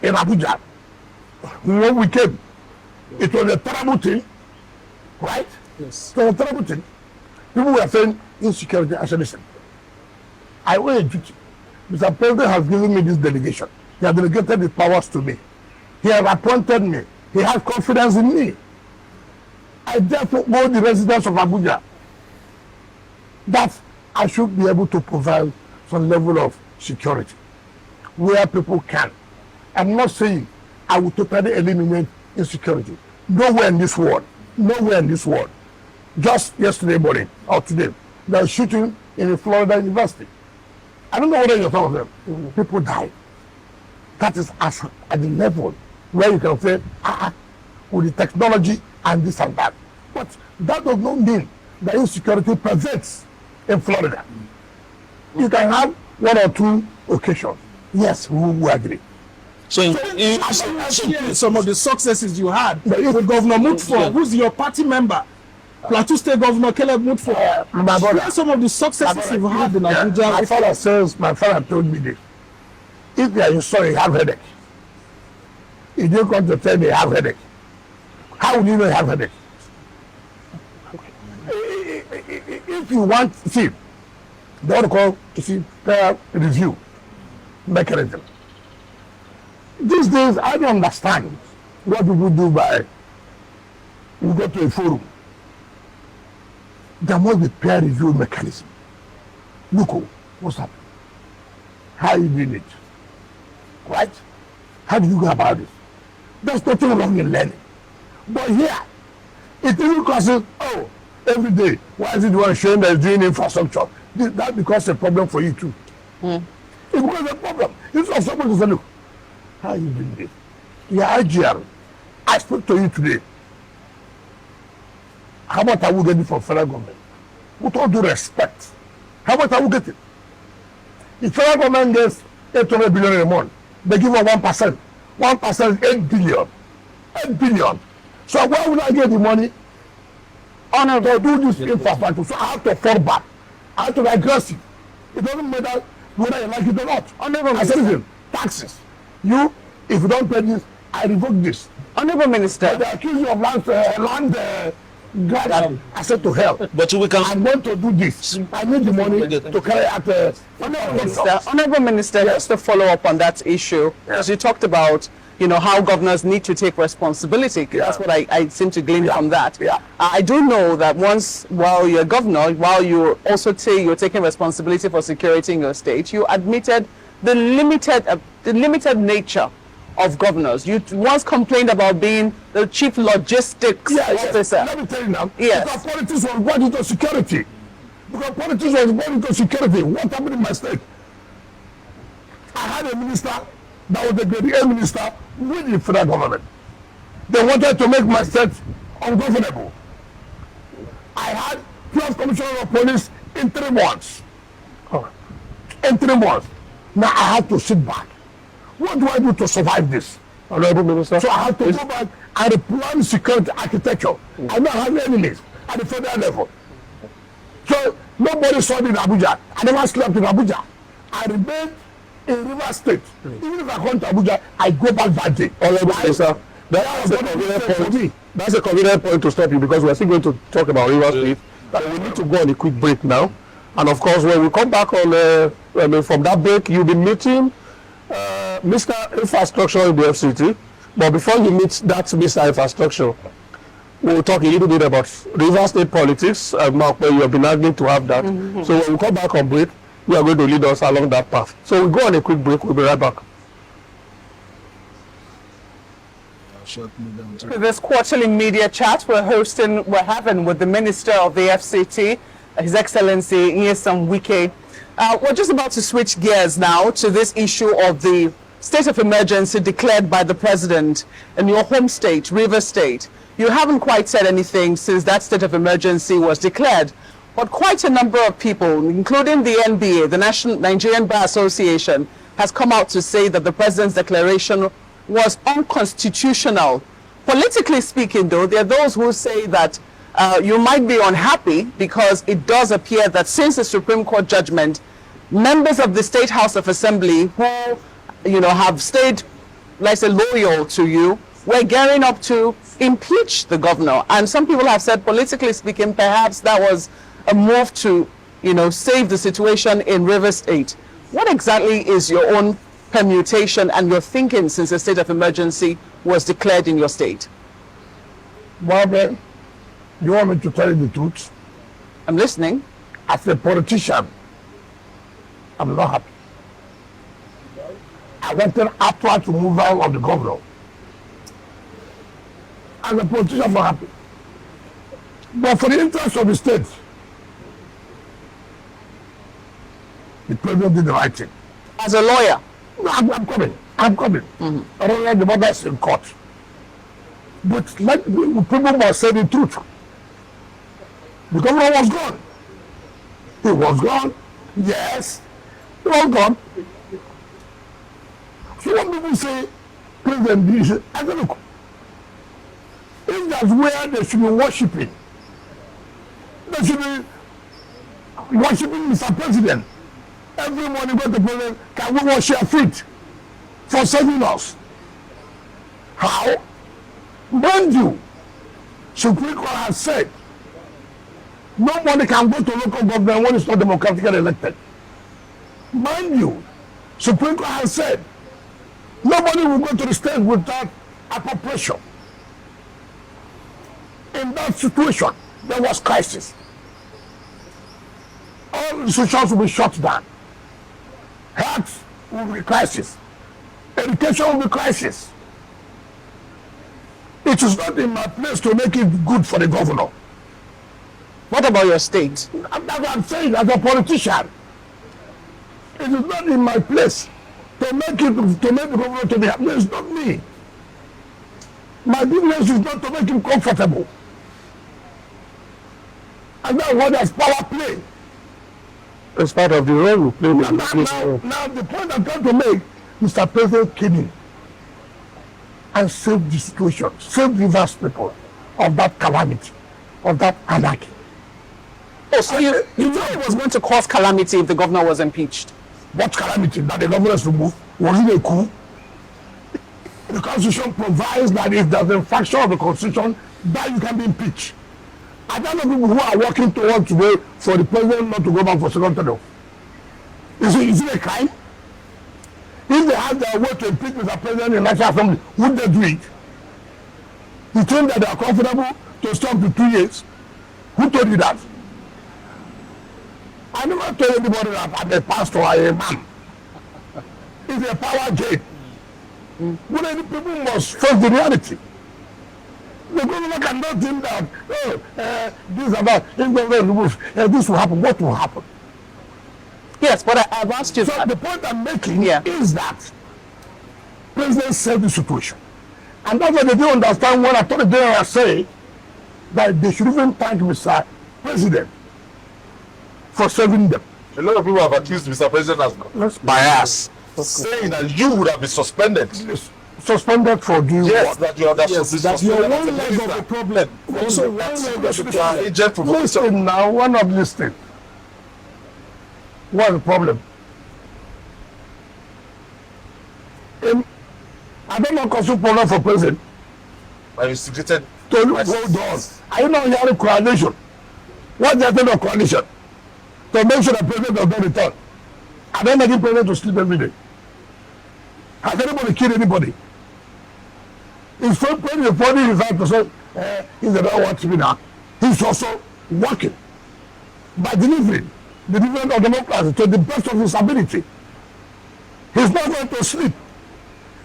in Abuja, when we came, it was a terrible thing, right? Yes. It was a terrible thing. People were saying insecurity. I said, listen, I owe a duty. Mr. President has given me this delegation. He has delegated his powers to me. He has appointed me. He has confidence in me. I therefore owe the residents of Abuja that I should be able to provide some level of security where people can. I'm not saying I will totally eliminate insecurity. Nowhere in this world. Nowhere in this world. Just yesterday morning or today, they were shooting in a Florida university. I don't know whether you're talking of them. People died. That is at the level where you can say, with the technology and this and that. But that does not mean that insecurity presents in Florida. You can have one or two occasions. Yes, we will agree. So some of the successes you had with Governor Mutfo, who's your party member, Plateau State Governor Caleb Mutfo. My brother, some of the successes you've had in Abuja. My father told me this. If you are sorry, you have headache. If you come to tell me you have headache, how will you know you have headache? If you want, see, they want to call, peer review mechanism. These days, I don't understand what people do by, you go to a forum, there must be peer review mechanism. Look, what's happening? How are you doing it? Right? How do you go about it? There's nothing wrong in learning. But here, it even causes, oh, every day, why is it one showing that is doing infrastructure? That becomes a problem for you too. It becomes a problem. Instead of someone to say, look, how are you doing this? Yeah, IGR, I spoke to you today. How much are we getting from federal government? With all due respect, how much are we getting? The federal government gets 800 billion a month. They give us 1%. 1% is 8 billion. 8 billion. So where will I get the money? To do this infrastructure. So I have to fall back. I have to be aggressive. It doesn't matter whether you like it or not. I said, listen, taxes. You, if you don't pay this, I revoke this. Honorable Minister. But they accuse you of land grab. I said to hell. But we can. I'm going to do this. I need the money to carry out. Honorable Minister, just to follow up on that issue, as you talked about, you know, how governors need to take responsibility. That's what I seem to glean from that. I do know that once, while you're governor, while you also say you're taking responsibility for security in your state, you admitted the limited nature of governors. You once complained about being the chief logistics officer. Let me tell you now. Yes. Because politics was brought into security. Because politics was brought into security. What happened in my state? I had a minister that was the grade A minister with the federal government. They wanted to make my state ungovernable. I had 12 commissioners of police in 3 months. In 3 months. Now I have to sit back. What do I do to survive this? Honorable Minister. So I have to go back and plan security architecture. I don't have enemies at the federal level. So nobody saw me in Abuja. I never slept in Abuja. I remained in River State. Even if I come to Abuja, I go back that day. Honorable Minister, that's a convenient point. That's a convenient point to stop you because we're still going to talk about River State. But we need to go on a quick break now. And of course, when we come back on from that break, you'll be meeting Mr. Infrastructure in the FCT. But before you meet that Mr. Infrastructure, we'll talk a little bit about River State politics. Mark, you have been arguing to have that. So when we come back on break, you are going to lead us along that path. So we'll go on a quick break. We'll be right back. This quarterly media chat we're having with the Minister of the FCT, His Excellency Nyesom Wike. We're just about to switch gears now to this issue of the state of emergency declared by the President in your home state, River State. You haven't quite said anything since that state of emergency was declared, but quite a number of people, including the NBA, the National Nigerian Bar Association, has come out to say that the President's declaration was unconstitutional. Politically speaking, though, there are those who say that you might be unhappy because it does appear that since the Supreme Court judgment, members of the State House of Assembly who, you know, have stayed, let's say, loyal to you, were gearing up to impeach the governor. And some people have said, politically speaking, perhaps that was a move to, you know, save the situation in River State. What exactly is your own permutation and your thinking since the state of emergency was declared in your state? Barbara, you want me to tell you the truth? I'm listening. As a politician, I'm not happy. I wanted after to move out of the governor. As a politician, I'm not happy. But for the interest of the state, the president did the right thing. As a lawyer? No, I'm coming. I don't like the matters in court. But people must say the truth. The governor was gone. He was gone. Yes. He was gone. So when people say, President, I said, look, if that's where they should be worshiping, they should be worshiping Mr. President. Every morning go to President, can we wash your feet for saving us? How? Mind you, Supreme Court has said nobody can go to local government when it's not democratically elected. Mind you, Supreme Court has said nobody will go to the state without appropriation. In that situation, there was crisis. all institutions will be shut down. Health will be crisis. Education will be crisis. It is not in my place to make it good for the governor. What about your state? That's what I'm saying as a politician. It is not in my place to make the governor to be happy. It's not me. My business is not to make him comfortable. And that's what that's power play. It's part of the role we play. Now, the point I'm trying to make, Mr. President came in and saved the situation, saved the vast people of that calamity, of that anarchy. Oh, so you know it was going to cause calamity if the governor was impeached? What calamity? That the governor is removed? Was it a coup? The Constitution provides that if there's an infraction of the Constitution, that you can be impeached. I don't know people who are working towards today for the president not to go back for second term. Is it a crime? If they have their way to impeach Mr. President in National Assembly, would they do it? You think that they are comfortable to stop to 2 years? Who told you that? I never told anybody that I'm a pastor or a man. It's a power game. But then people must face the reality. The government cannot think that, this and that, if government removes, this will happen. What will happen? Yes, but I've asked you. So the point I'm making is that President saved the situation. And that's why they don't understand when I told the general say that they should even thank Mr. President for saving them. A lot of people have accused Mr. President as bias, saying that you would have been suspended. Suspended for doing what? That you are That's your one leg of the problem. Also, one leg of the problem. Listen now, one of listening. What's the problem? I don't know constitutional problem for president. I instigated. Hold on. Are you not hearing coalition? What's the effect of coalition? To make sure the president does not return. Are they making president to sleep every day? Has anybody killed anybody? If so, president is out to say, he's the one to be now. He's also working by delivering the dividend of democracy to the best of his ability. He's not going to sleep.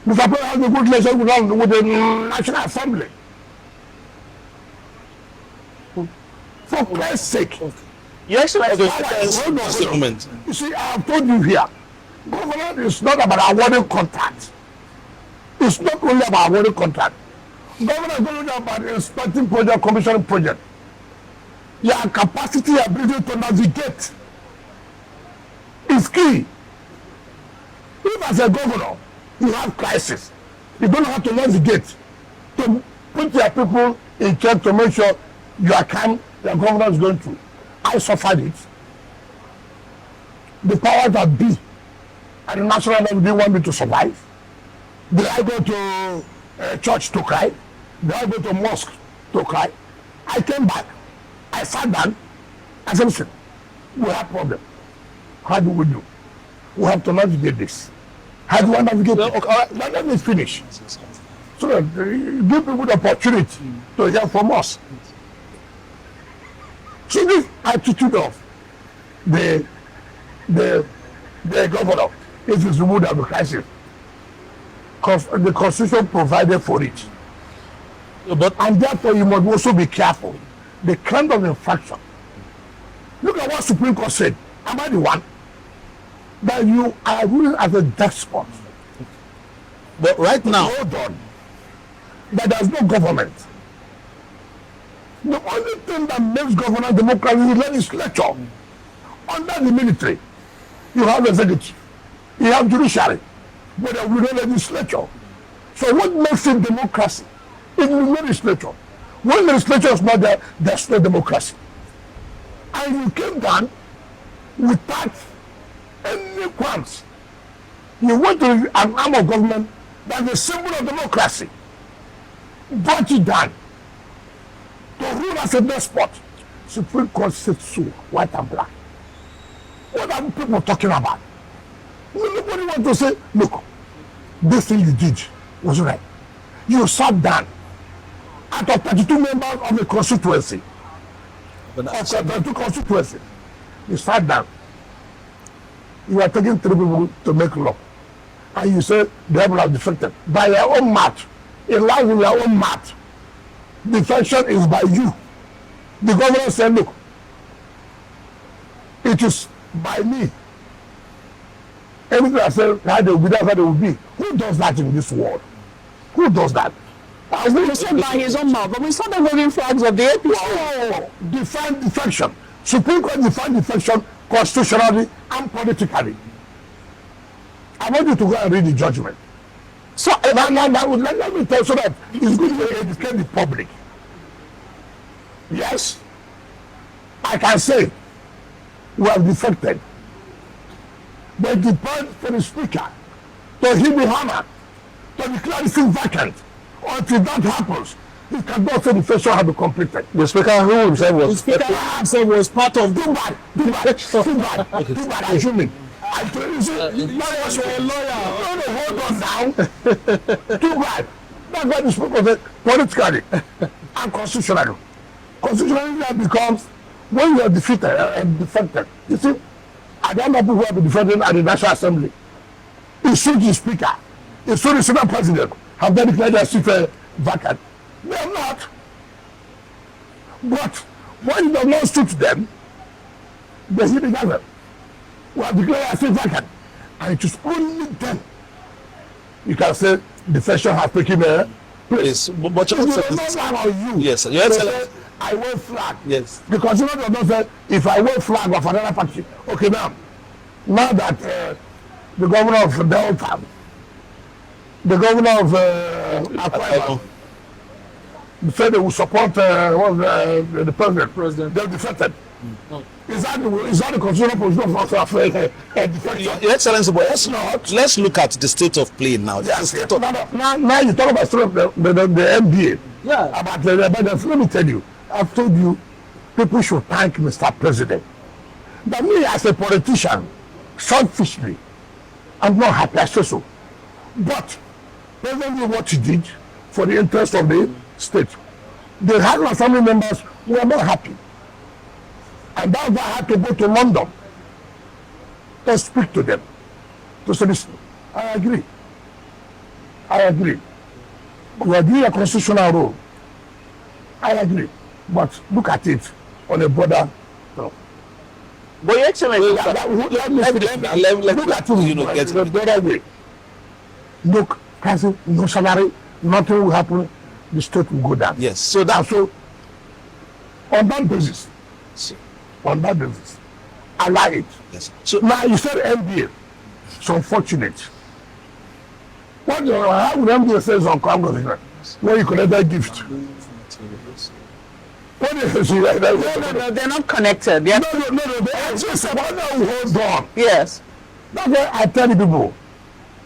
Mr. President has a good relationship with the National Assembly. For Christ's sake. You actually You see, I have told you here, government is not about awarding contracts. It's not only about awarding contract. Government is only about inspecting project, commissioning project. Your capacity, ability to navigate is key. If as a governor, you have crisis, you don't know how to navigate, to put your people in check to make sure you are calm, your governor is going through. I suffered it. The powers that be at the national level didn't want me to survive. Did I go to church to cry? Did I go to mosque to cry? I came back. I sat down. I said, listen, we have a problem. How do we do? We have to navigate this. How do I navigate it? Okay, all right, let me finish. So that give people the opportunity to hear from us. So this attitude of the governor is removed of the crisis. Because the Constitution provided for it. And therefore you must also be careful. The kind of infraction. Look at what Supreme Court said. Am I the one? That you are ruling as a despot. But right now, hold on. That there's no government. The only thing that makes government democracy is legislature. Under the military, you have executive, you have judiciary, but there will be no legislature. So what makes it democracy is the legislature. When legislature is not there, there's no democracy. And you came down without any qualms. You went to an arm of government that's a symbol of democracy. Brought it down to rule as a despot. Supreme Court said so, white and black. What are people talking about? Nobody wants to say, look, this thing you did was right. You sat down out of 32 members of the constituency. Of 32 constituency. You sat down. You are taking 3 people to make law. And you say the people have defected. By your own math, in line with your own math, defection is by you. The governor said, look, it is by me. Everything I say, how they will be, that's how they will be. Who does that in this world? Who does that? He said by his own mouth, but we saw the waving flags of the APC. Oh, define defection. Supreme Court define defection constitutionally and politically. I want you to go and read the judgment. So let me tell you so that it's good to educate the public. Yes, I can say we have defected. But it depends for the speaker to hit the hammer, to declare the seat vacant. Until that happens, he cannot say the session has been completed. The speaker who himself was... The speaker himself was part of... Too bad, assuming. I told you, was a lawyer. Hold on now. Too bad. That's why the speaker said politically and constitutionally. Constitutionally that becomes when you are defeated and defected. You see, I don't know people who have been defended at the National Assembly. It should the speaker, it should the Senate president have they declared their seat vacant. They are not. But when it does not suit them, they sit together. We have declared their seat vacant. And it is only then you can say the session has taken a place. Yes, but Your Excellency, yes, Your Excellency. I wave flag. Yes. Because you know the not say if I wave flag of another party, okay now that the governor of Delta, the governor of Akwa Ibom said they will support the president. They're defected. Is that the constitutional position of defection? Your Excellency, but let's look at the state of play now. Yes, now you talk about the MBA. Yeah. About the let me tell you, I've told you, people should thank Mr. President. But me as a politician, selfishly, I'm not happy, I say so. But presently what he did for the interest of the state, the House Assembly members were not happy. And that's why I had to go to London to speak to them. To say, listen, I agree. We are doing a constitutional role. I agree. But look at it on a broader. No. But Your Excellency, Look at it get the broader way. Look, council, no salary, nothing will happen. The state will go down. Yes. So that's so. On that basis, I like it. Yes. So Now you said MBA. It's unfortunate. How would MBA say it's unconstitutional when you collect that gift? What is it? No, they're not connected. No. They just hold on. Yes. That's why I tell the people.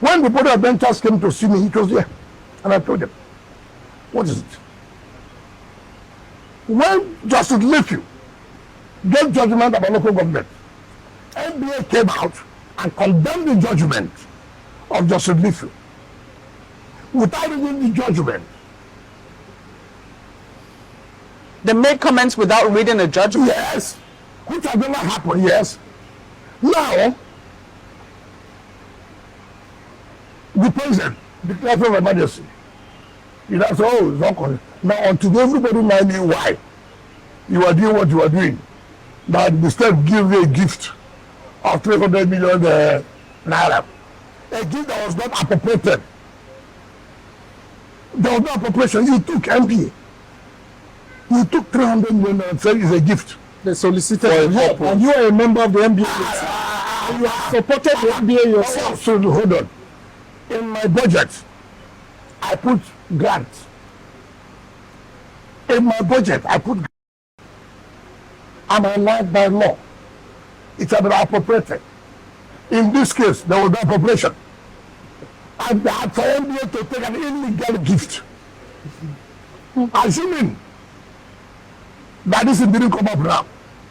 When the board of ventures came to see me, he was there. And I told them, what is it? When Justice Leafy gave judgment about local government, NBA came out and condemned the judgment of Justice Leafy without reading the judgment. They made comments without reading the judgment. Yes, which has never happened. Yes. Now, the president declared of emergency. You know, so it's not correct. Now, until everybody now knew why you are doing what you are doing, that the state give you a gift of 300 million naira, a gift that was not appropriated. There was no appropriation. You took MPA. You took 300 million and said it's a gift. They solicited and you are a member of the NBA. And you have supported the NBA yourself. Absolutely, hold on. In my budget, I put grants. In my budget, I put grants. I'm allowed by law. It's about appropriated. In this case, there was no appropriation. And that for NBA to take an illegal gift. Assuming that this didn't come up now.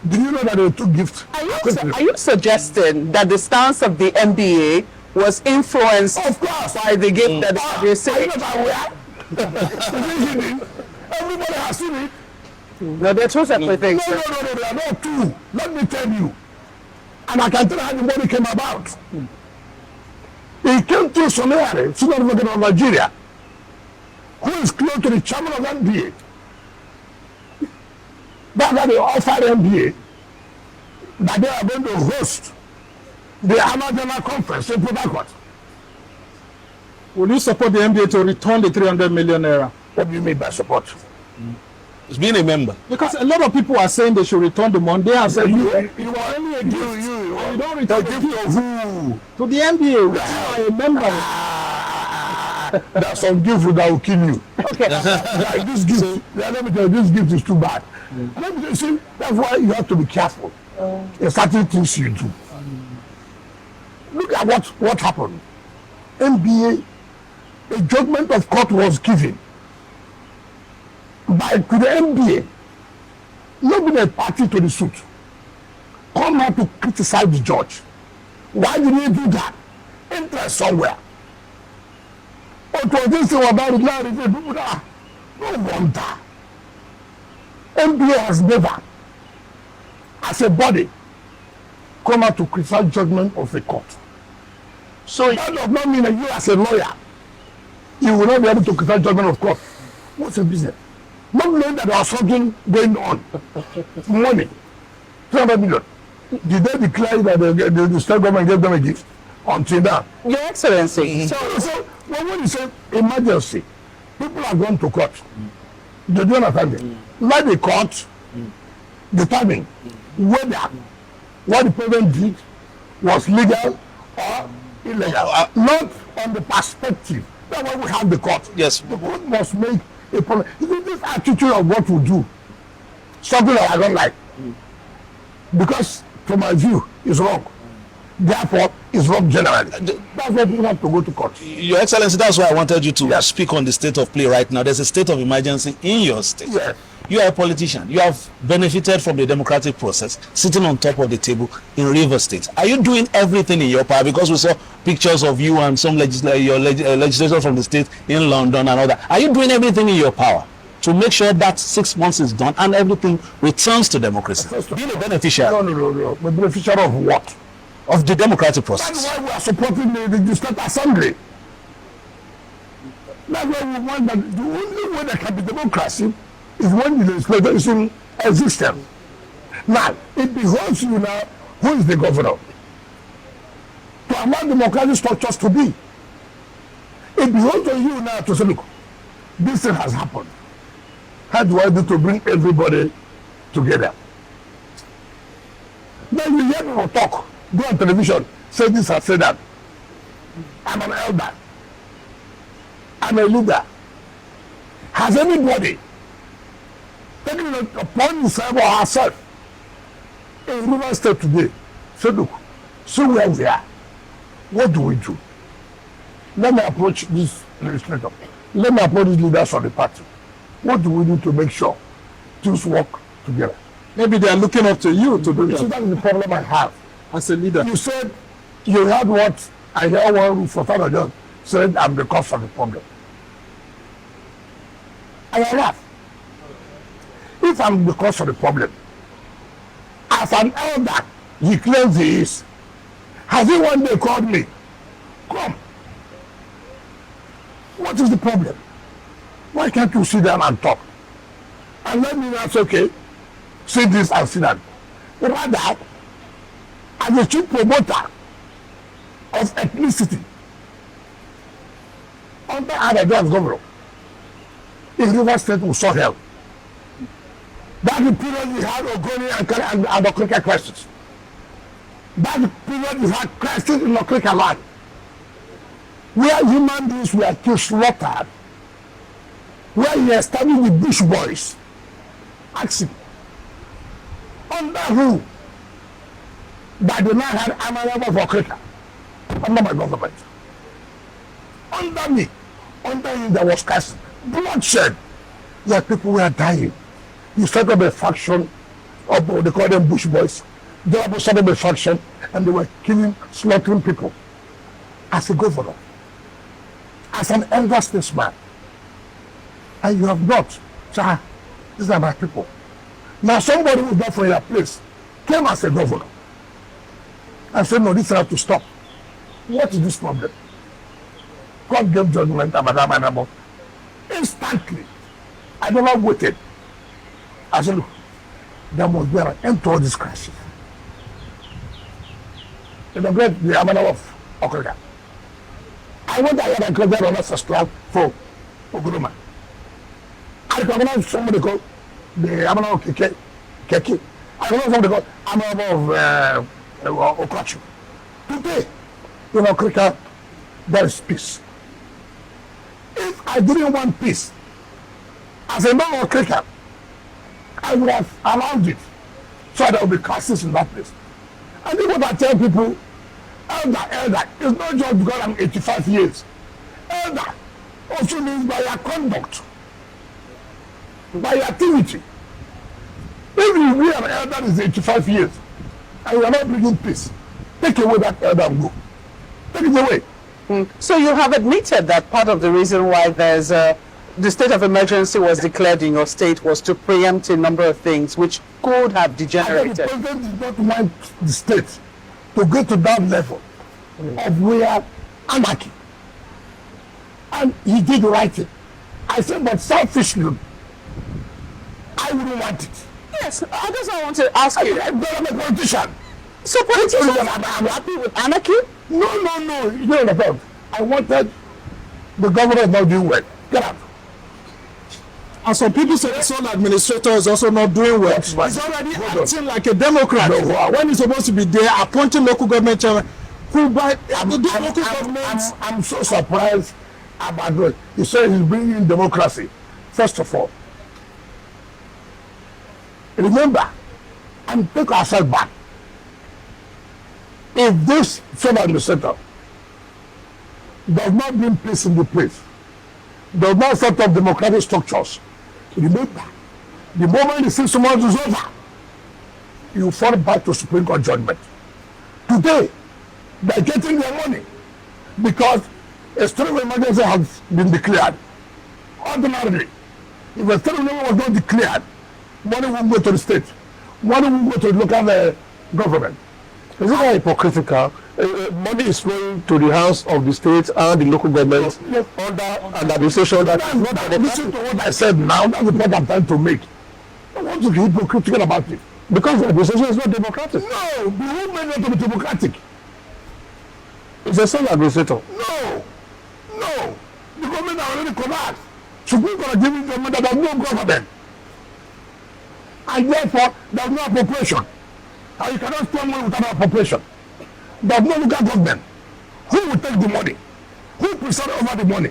Do you know that they took gifts? Are you suggesting that the stance of the NBA was influenced Of course. by the gift that they Are you say? not aware? Everybody has seen it. No, they're two separate things. No, they are not two. Let me tell you. And I can tell you how the money came about. It came through Soleil, Superintendent of Nigeria, who is close to the chairman of NBA. That's why they offered NBA that they are going to host the annual general conference in Port Harcourt. Will you support the NBA to return the 300 million naira? What do you mean by support? It's being a member. Because a lot of people are saying they should return the money. They have said You are only a gift. you don't return the gift of who? to the NBA. You are a member. There are some gifts that will kill you. Okay. Like this gift, let me tell you, this gift is too bad. Let me tell you, see, that's why you have to be careful in certain things you do. Look at what happened. NBA, a judgment of court was given by to the NBA, not being a party to the suit, come out to criticize the judge. Why did he do that? Interest somewhere. But was this thing about it now? No wonder. NBA has never, as a body, come out to criticize judgment of a court. So that does not mean that you, as a lawyer, you will not be able to criticize judgment of court. What's your business? Not knowing that there was something going on. Money. 300 million. Did they declare that the state government gave them a gift? Until now. Your Excellency. So when you say emergency, people are going to court. They do understand it. Let the court determine whether what the president did was legal or illegal. Not on the perspective. That's why we have the court. Yes. The court must make a problem. This attitude of what we do, something that I don't like. Because from my view, it's wrong. Therefore, it's wrong generally. That's why people have to go to court. Your Excellency, that's why I wanted you to speak on the state of play right now. There's a state of emergency in your state. Yes. You are a politician. You have benefited from the democratic process, sitting on top of the table in Rivers State. Are you doing everything in your power? Because we saw pictures of you and some legislators from the state in London and all that. Are you doing everything in your power to make sure that 6 months is done and everything returns to democracy? Being a beneficiary. No. The beneficiary of what? Of the democratic That's process. why we are supporting the state assembly. That's why we want that the only way there can be democracy is when the legislature is in existence. Now, it behoves you now, who is the governor, to allow democratic structures to be. It behoves on you now to say, look, this thing has happened. How do I do to bring everybody together? Then you hear people talk, go on television, say this and say that. I'm an elder. I'm a leader. Has anybody taken it upon himself or herself in Rivers State today? Say, look, see where we are. What do we do? Let me approach this legislator. Let me approach these leaders of the party. What do we do to make sure things work together? Maybe they are looking up to you to do So that that is the problem I have. as a leader. You said you heard what I hear one for Father John said I'm the cause of the problem. I laugh. If I'm the cause of the problem, as an elder, he claims he is. Has he one day called me? Come. What is the problem? Why can't you sit down and talk? And let me not say, okay, see this and see that. Rather, as a chief promoter of ethnicity under Adadon's governor, in Rivers State we saw hell. That the period we had Ogoni and Okrika crisis. That the period we had crisis in Okrika land, where human beings were killed, slaughtered, where he established the Bush boys. Ask him. Under who? That the man had Amanaba for Okrika. Under my government. Under me. Under him there was crisis. Bloodshed. Where people were dying. You set up a faction of they call them Bush boys. They set up a faction and they were killing, slaughtering people. As a governor, as an elder statesman, and you have not. Sir, these are my people. Now somebody who died for your place came as a governor. and said, no, this has to stop. What is this problem? God gave judgment about that matter. Instantly, I never waited. I said, look, there must be an end to all this crisis. In the great the Amana of Okrika. I went ahead and created another subscribe for Oguruma. I recognize somebody called the Amana of Keke. I recognize somebody called Amana of Okachu. Today, in Okrika, there is peace. If I didn't want peace, as a man of Okrika, I would have allowed it so there will be crisis in that place. And even I tell people, elder, it's not just because I'm 85 years. Elder also means by your conduct, by your activity. If you be an elder that is 85 years and you are not bringing peace, take away that elder and go. Take it away. So you have admitted that part of the reason why there's the state of emergency was declared in your state was to preempt a number of things which could have degenerated. The president did not want the state to get to that level of where anarchy. And he did the right thing. I said, but selfishly, I wouldn't want it. Yes, I guess I want to ask you. I'm a politician. So politicians are happy with anarchy? No. You know what I wanted the governor not doing well. Get out. And some people say the sole administrator is also not doing well. He's already acting like a Democrat when he's supposed to be there appointing local government chairman. I'm so surprised about that. He said he's bringing democracy. First of all, remember, and take ourselves back. If this sole administrator does not bring peace in the place, does not set up democratic structures, remember, the moment the 6 months is over, you fall back to Supreme Court judgment. Today, they're getting their money because a state of emergency has been declared. Ordinarily, if a state of emergency was not declared, money will go to the state, money will go to the local government. Is it not hypocritical? Money is flowing to the house of the state and the local government under an administration that is not democratic. Listen to what I said now. That's the point I'm trying to make. I want to be hypocritical about it. Because the administration is not democratic. No, the whole may not be democratic. It's a sole administrator. No. The government has already collapsed. Supreme Court giving government that there's no government. And therefore, there's no appropriation. And you cannot spend money without appropriation. There's no local government. Who will take the money? Who preside over the money?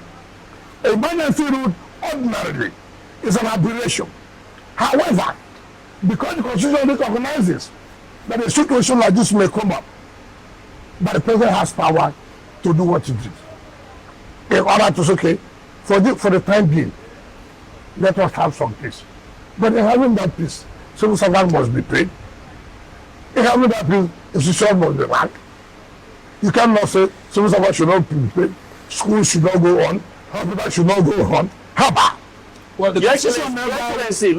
Emergency route ordinarily is an aberration. However, because the Constitution recognizes that a situation like this may come up, but the president has power to do what he did. In order to say, okay, for the time being, let us have some peace. But in having that peace, civil servants must be paid. In having that peace, institutions must be ranked. You cannot say civil servants should not be paid, schools should not go on, hospitals should not go on. How about? Well, the Constitution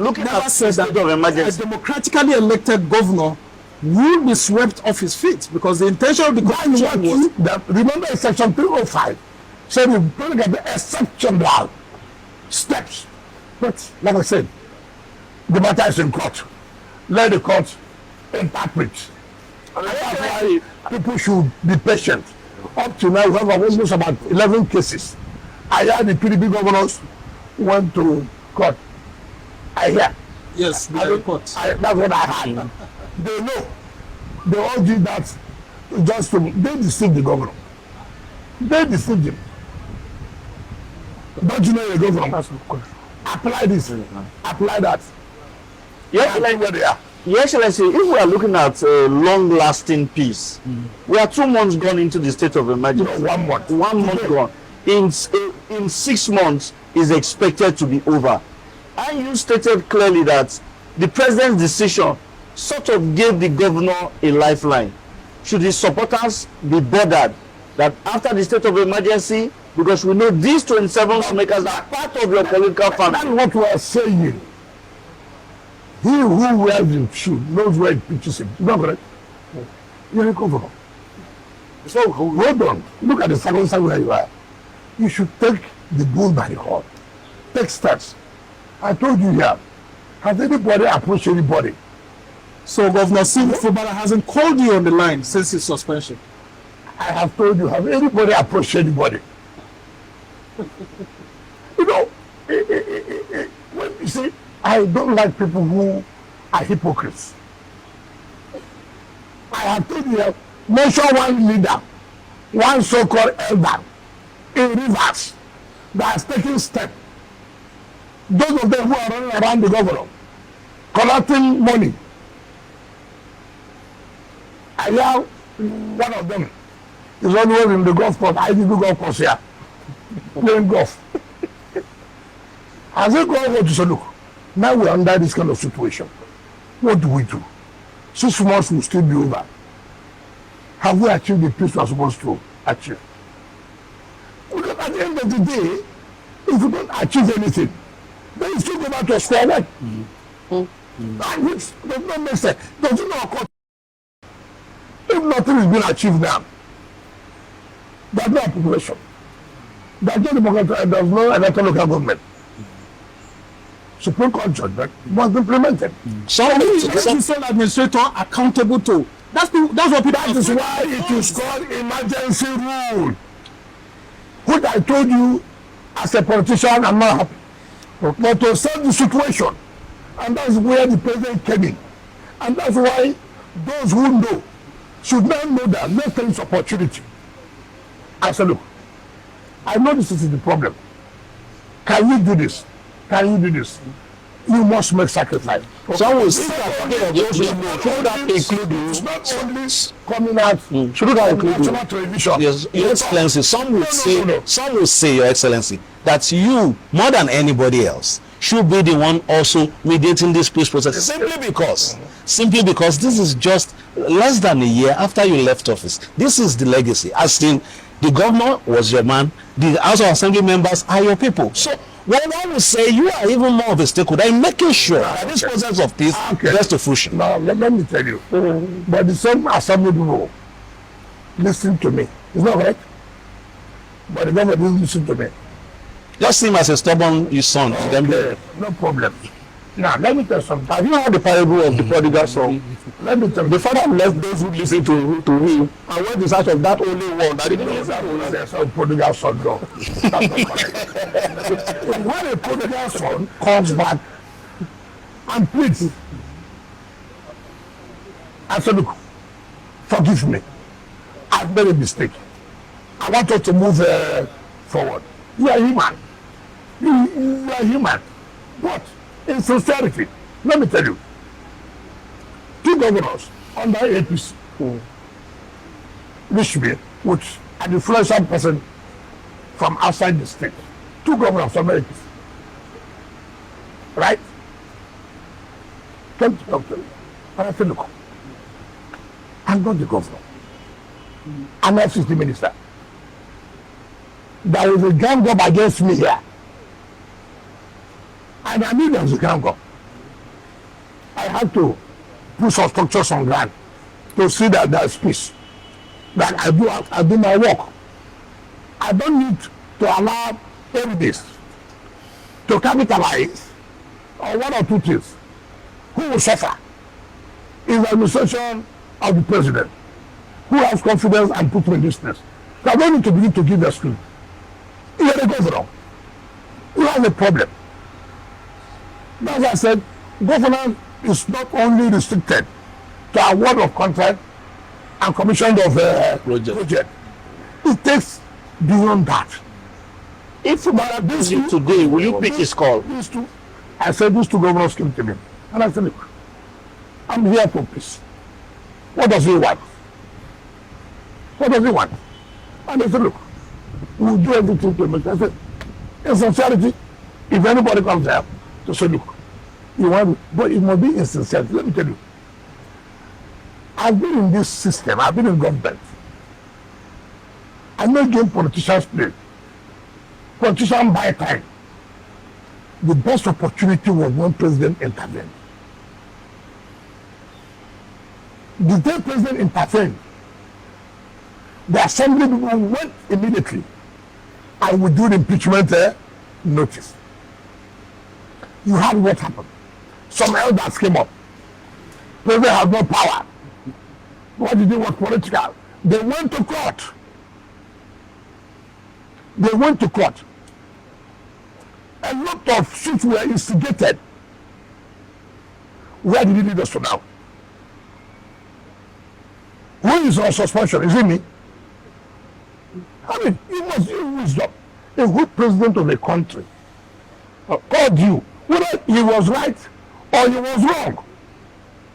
looking never at said that a democratically elected governor will be swept off his feet because the intention of the Constitution was... Remember in Section 305, said we bring at the exceptional steps. But, like I said, the matter is in court. Let the court interpret. And that's why people should be patient. Up to now, we have almost about 11 cases. I heard the PDP governors went to court. I hear. Yes, that's what I heard. They know. They all did that just to... They deceived the governor. They deceived him. Don't you know the governor? Apply this. Apply that. Yes, Your Excellency, if we are looking at long-lasting peace, we are 2 months gone into the state of emergency. No, 1 month. 1 month gone. In 6 months is expected to be over. And you stated clearly that the president's decision sort of gave the governor a lifeline. Should his supporters be bothered that after the state of emergency, because we know these 27 lawmakers are part of your political family? That's what we are saying. He who wears the shoe knows where it pitches him. Is that correct? You're a governor. So hold on. Look at the circumstance where you are. You should take the bull by the horn. Take steps. I told you here. Has anybody approached anybody? So Governor Fubara hasn't called you on the line since his suspension. I have told you, have anybody approached anybody? You know, when you see, I don't like people who are hypocrites. I have told you, mention one leader, one so-called elder in Rivers that has taken steps. Those of them who are running around the governor, collecting money. I hear one of them is always in the golf course. I did the golf course here, playing golf. As a golf course, look, now we're under this kind of situation. What do we do? 6 months will still be over. Have we achieved the peace we are supposed to achieve? Because at the end of the day, if we don't achieve anything, then you still go back to square one. Which does not make sense. Does it not occur? If nothing is being achieved now, there's no population. There's no democratic, there's no elected local government. Supreme Court judgment must be implemented. Some administrator accountable to. That's what people. That is why it is called emergency rule. What I told you as a politician, I'm not happy. But to solve the situation, and that's where the president came in. And that's why those who know should not know that let's take this opportunity. I said, look, I know this is the problem. Can you do this? Can you do this? You must make sacrifice. Some will say should that include you? It's not only coming out. Should that include you? National television. Yes, Your Excellency, some will No. some will say, Your Excellency, that you, more than anybody else, should be the one also mediating this peace process. Simply because this is just less than a year after you left office. This is the legacy. As in, the governor was your man, the House of Assembly members are your people. So, one will say you are even more of a stakeholder in making sure that this process of peace gets to fruition. Now, let me tell you. But the same assembly people listen to me. It's not right. But the government doesn't listen to me. Just see him as a stubborn son. Okay, no problem. Now, let me tell you something. Have you heard the parable of the prodigal son? Let me tell you. The father left those who listen to him and went in search of that only one that didn't listen. There's a prodigal son, no. That's not correct. When a prodigal son comes back and pleads, I said, look, forgive me. I've made a mistake. I want us to move forward. You are human. You are human. But in sincerity, let me tell you, 2 governors under APC, which me, which an influential person from outside the state, 2 governors from APC, right? Came to talk to me. And I said, look, I'm not the governor. I'm FCC minister. There is a gang up against me here. And I knew there was a gang up. I had to put some structures on ground to see that there's peace. That I do my work. I don't need to allow enemies to capitalize on 1 or 2 things. Who will suffer is the administration of the president, who has confidence and put me in this place. So I don't need to begin to give excuse. You are the governor. You have a problem. That's why I said, governance is not only restricted to award of contract and commission of project. It takes beyond that. If this Today, will you pick his call? I said these 2 governors came to me. And I said, look, I'm here for peace. What does he want? What does he want? And they said, look, we'll do everything to make it. I said, in sincerity, if anybody comes there to say, look, you want, but it must be in sincerity. Let me tell you, I've been in this system, I've been in government. I know game politicians play. Politicians buy time. The best opportunity was when president intervened. The day president intervened, The assembly people went immediately and withdrew the impeachment notice. You had what happened. Some elders came up. President has no power. What did they want? Political. They went to court. They went to court. A lot of suits were instigated. Where did he lead us to now? Who is on suspension? Is it me? I mean, you must use wisdom. A good president of a country called you, whether he was right or he was wrong,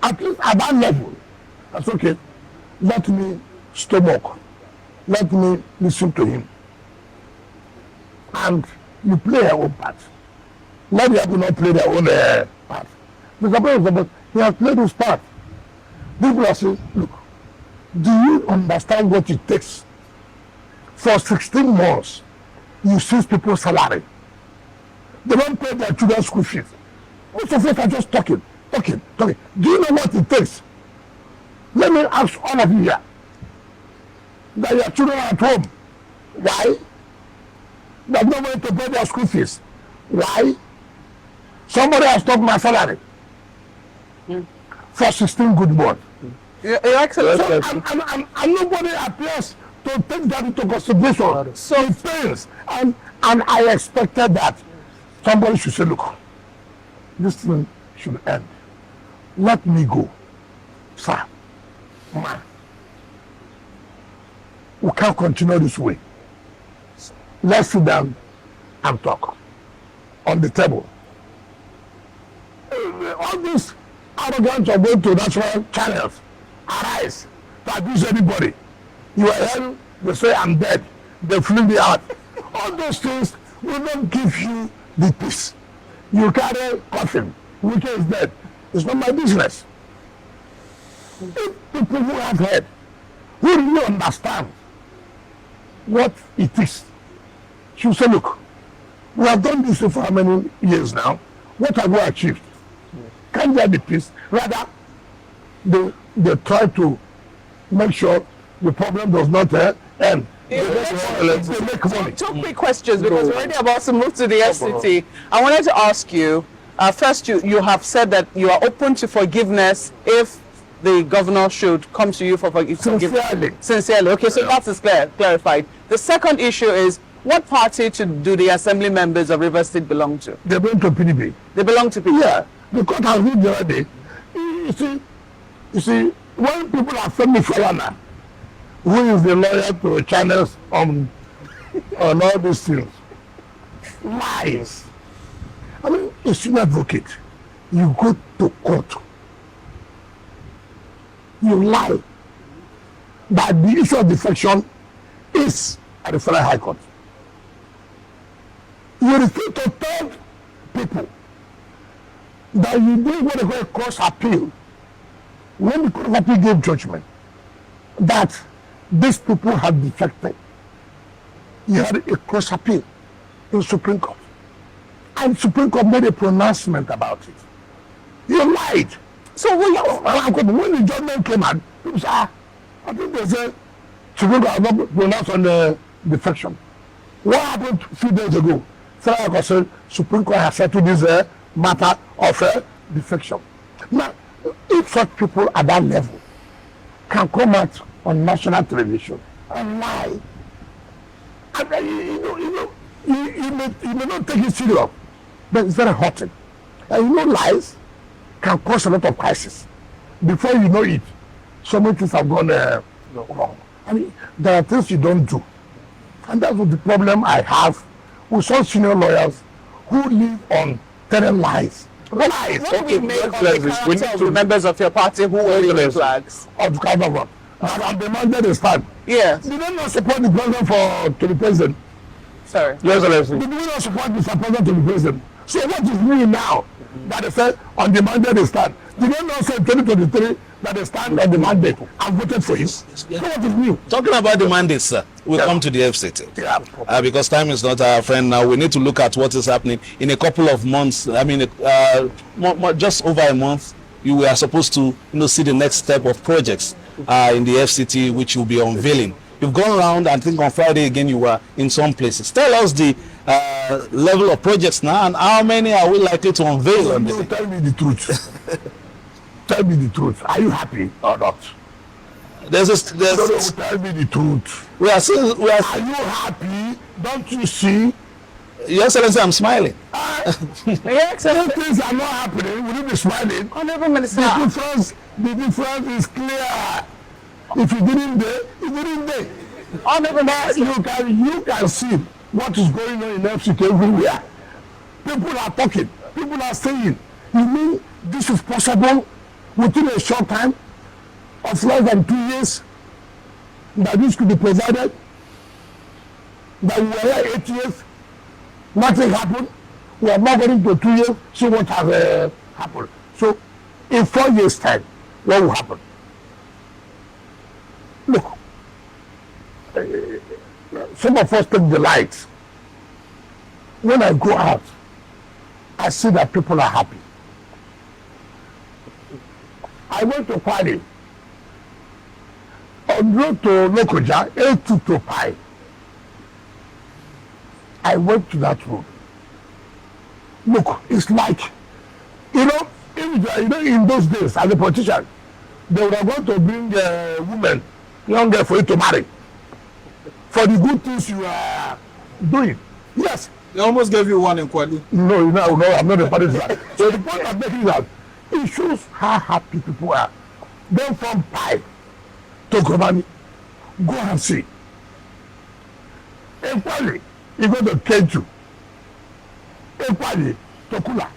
at least at that level. That's okay. Let me stomach. Let me listen to him. And you play your own part. Let the other not play their own part. Mr. President, he has played his part. People are saying, look, do you understand what it takes? For 16 months, you seize people's salary. They don't pay their children's school fees. Most of us are just talking. Do you know what it takes? Let me ask all of you here that your children are at home. Why? They have no money to pay their school fees. Why? Somebody has stopped my salary for 16 good months. Your Excellency. So, and nobody appears to take that into consideration. So it fails. And I expected that somebody should say, look, this thing should end. Let me go. Sir, man, we can't continue this way. Let's sit down and talk on the table. All this arrogance of going to national channels, arise to abuse anybody. You are hearing, they say I'm dead. They flew me out. All those things will not give you the peace. You carry coffin, which is dead. It's not my business. If people who have heard, who really understand what it is, should say, look, we have done this for how many years now? What have we achieved? Can't there be peace? Rather, they try to make sure the problem does not end. They make money. Two quick questions because we're already about to move to the FCT. I wanted to ask you, first you have said that you are open to forgiveness if the governor should come to you for forgiveness. Sincerely. Okay, so that is clarified. The second issue is, what party do the assembly members of Rivers State belong to? They belong to PDP. They belong to PDP? Yeah, the court has ruled the other day. You see, when people are Femi Falana, who is the lawyer to channels on all these things, lies. I mean, a senior advocate, you go to court, you lie that the issue of defection is at the Federal High Court. You refuse to tell people that you did what they call a cross appeal. When the Court of Appeal gave judgment that these people had defected, you had a cross appeal in Supreme Court. And Supreme Court made a pronouncement about it. You lied. So when the judgment came out, people said, I think they said Supreme Court has not pronounced on the defection. What happened a few days ago? Supreme Court has settled this matter of defection. Now, if such people at that level can come out on national television and lie, and then, you may not take it serious, but it's very hurting. And lies can cause a lot of crisis. Before you know it, so many things have gone wrong. I mean, there are things you don't do. And that's what the problem I have with some senior lawyers who live on telling lies. Lies. What do we make of the character of the members of your party who were the flags? Of the kind of I'm demanded a stand. Yes. Did they not support the president to be president? Sorry. Yes, Excellency. Did we not support Mr. President to be president? So what is new now that they said on the mandate they stand? Did they not say 2023 that they stand on the mandate and voted for him? So what is new? Talking about the mandate, sir, we'll come to the FCT. Yeah. Because time is not our friend now. We need to look at what is happening in a couple of months. I mean, just over a month, you are supposed to see the next step of projects in the FCT, which you'll be unveiling. You've gone around, and I think on Friday again you were in some places. Tell us the level of projects now, and how many are we likely to unveil on No, tell me the truth. Tell me the truth. Are you happy or not? There's Tell me the truth. we are Are you happy? Don't you see? Your Excellency, I'm smiling. Your Excellency, Things are not happening. Will you be smiling? Honorable Minister. The difference is clear. If you didn't there, you didn't there. Honorable Now Minister. you can see what is going on in FCK everywhere. People are talking. People are saying, you mean this is possible within a short time of less than 2 years that this could be provided? That we were here 8 years, nothing happened. We are not going to 2 years, see what has happened. So in 4 years' time, what will happen? Look, some of us take the light. When I go out, I see that people are happy. I went to Kwale, on road to Lokoja, A2 to Pai. I went to that road. Look, it's like, in those days, as a politician, they would have gone to bring women, young girl, for you to marry. For the good things you are doing. Yes. They almost gave you one in Kwale. No, I'm not a party to that. So the point I'm making is that it shows how happy people are. Then from Pai to Komani, go and see. In Kwale, you go to Keju. In Kwale, to Kula.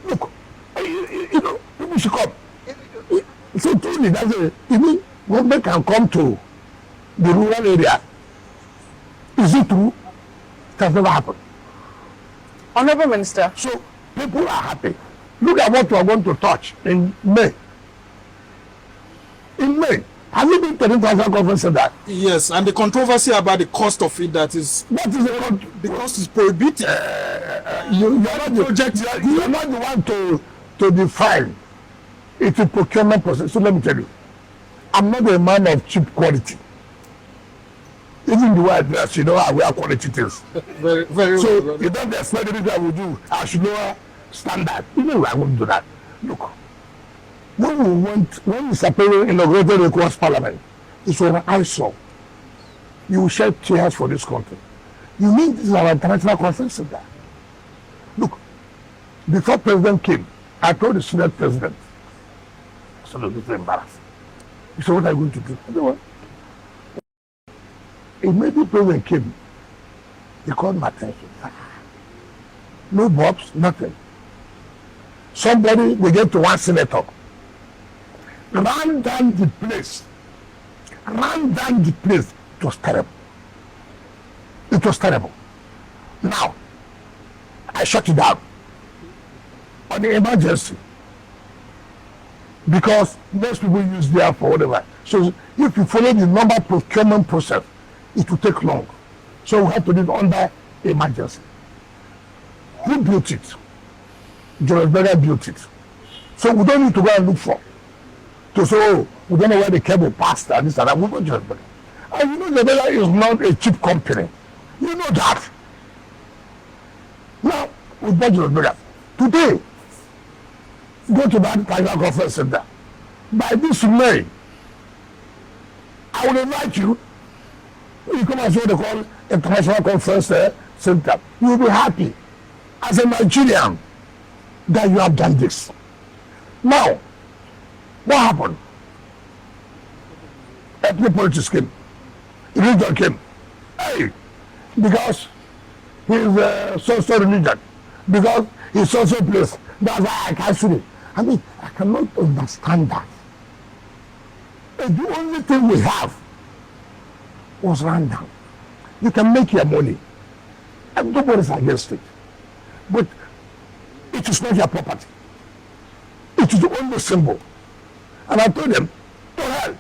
Look, people should come. So truly, that's it. You mean, government can come to the rural area. Is it true? It has never happened. Honorable Minister. So people are happy. Look at what we are going to touch in May. In May. Have you been to the international conference center? Yes, and the controversy about the cost of it, That is the cost is prohibitive. you are not the one to define. It's a procurement process. So let me tell you, I'm not a man of cheap quality. Even the way I dress, I wear quality things. Very, very So well. you don't expect anything I will do. I should know standard. I won't do that. Look, when Mr. Perry inaugurated the Wike'S Parliament, it's when I saw you will shed tears for this country. You mean this is our international conference center? Look, before President came, I told the Senate President, I said, "This is embarrassing." He said, "What are you going to do?" I said, "What?" Immediately President came, he called my attention. No bobs, nothing. Somebody, we get to one senator, ran down the place. It was terrible. It was terrible. Now, I shut it down on the emergency because most people use there for whatever. So if you follow the normal procurement process, it will take long. So we have to do it under emergency. Who built it? George Berger built it. So we don't need to go and look for. To say, oh, we don't know where the cable passed and this and that. We know George Berger. And you know George Berger is not a cheap company. You know that. Now, we bought George Berger. Today, go to that Tiger Conference Center. By this May, I will invite you. You come and see what they call International Conference Center. You will be happy as a Nigerian that you have done this. Now, what happened? Ethnic politics came. Religion came. Hey, because he's so religion. Because he's so place. That's why I can't see it. I mean, I cannot understand that. And the only thing we have was run down. You can make your money. And nobody's against it. But it is not your property. It is the only symbol. And I told them, to hell.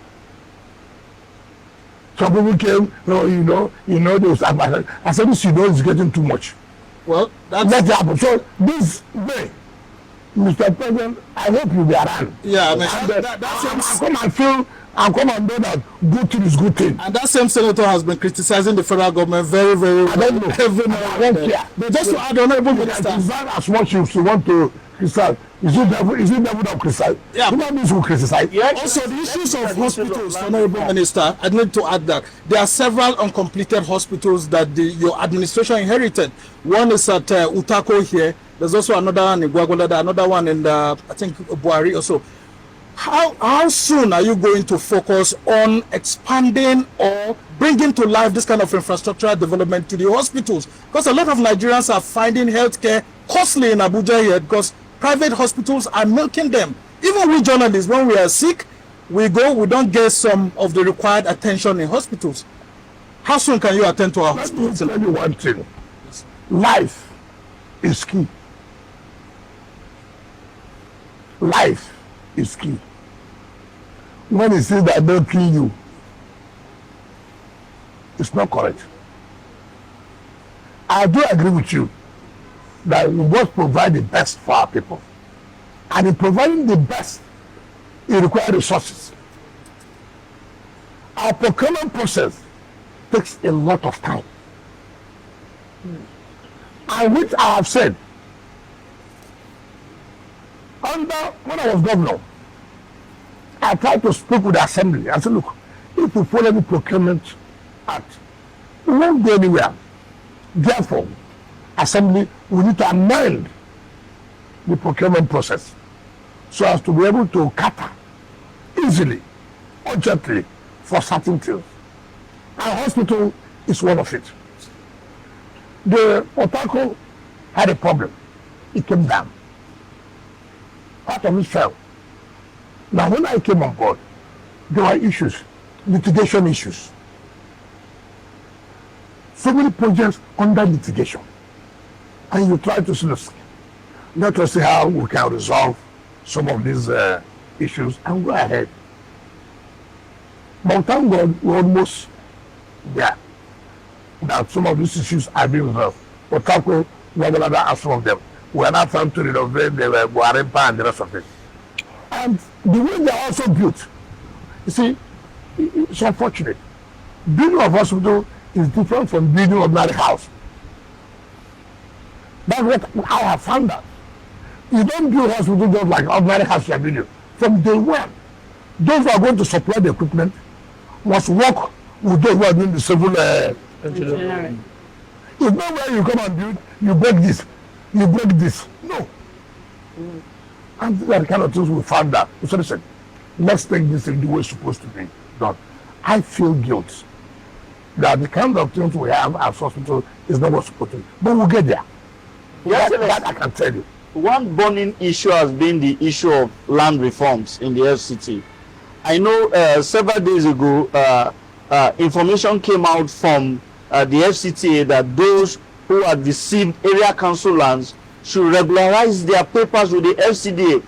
Some people came, those advisors. I said, this is getting too much. Well, Let it happen. So this May, Mr. President, I hope you'll be around. Yeah, I mean, And, come and feel and come and know that good thing is good thing. And that same senator has been criticizing the federal government very, very well. I don't know. Every I don't care. But just to add, Honorable Minister. It's not as much as you want to criticize. Is it devil that criticize? Yeah. Human beings will criticize. Yeah. Also, the issues of hospitals, Honorable Minister, I need to add that there are several uncompleted hospitals that your administration inherited. One is at Utako here. There's also another one in Guagualada, another one in I think Buhari also. How soon are you going to focus on expanding or bringing to life this kind of infrastructural development to the hospitals? Because a lot of Nigerians are finding healthcare costly in Abuja here because private hospitals are milking them. Even we journalists, when we are sick, we don't get some of the required attention in hospitals. How soon can you attend to our hospitals? Let me tell you one thing. Life is key. Life is key. When you say that they'll kill you, it's not correct. I do agree with you that we must provide the best for our people. And in providing the best, it requires resources. Our procurement process takes a lot of time. And which I have said, when I was governor, I tried to speak with the assembly. I said, look, if we follow the procurement act, we won't go anywhere. Therefore, assembly, we need to amend the procurement process so as to be able to cater easily, urgently for certain things. Our hospital is one of it. The Otako had a problem. It came down. Part of it fell. Now, when I came on board, there were issues, litigation issues. So many projects under litigation. And you try to let us see how we can resolve some of these issues and go ahead. But thank God, we're almost there. That some of these issues are being resolved. But Tako, Wagalada are some of them. We are not trying to renovate the Guarepa and the rest of it. And the way they are also built, you see, it's unfortunate. Building of hospital is different from building ordinary house. That's what I have found out. You don't build hospital just like ordinary house you are building. From day one, those who are going to supply the equipment must work with those who are doing the civil engineering. It's not where you come and build, you break this, you break this. No. And these are the kind of things we found out. So they said, let's take this in the way it's supposed to be done. I feel guilt that the kind of things we have at hospital is not what's supposed to be. But we'll get there. Yes, that I can tell you. One burning issue has been the issue of land reforms in the FCT. I know several days ago, information came out from the FCTA that those who had received area council lands should regularize their papers with the FCDA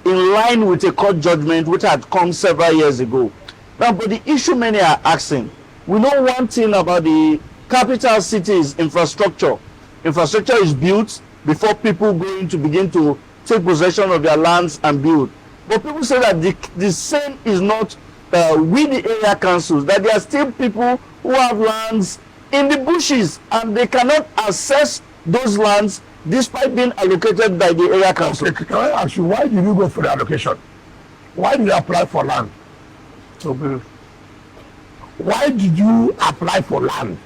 in line with a court judgment which had come several years ago. Now, but the issue many are asking, we know one thing about the capital cities infrastructure. Infrastructure is built before people going to begin to take possession of their lands and build. But people say that the same is not with the area councils, that there are still people who have lands in the bushes and they cannot access those lands despite being allocated by the area council. Okay, can I ask you, why did you go for the allocation? Why did you apply for land? So, why did you apply for land?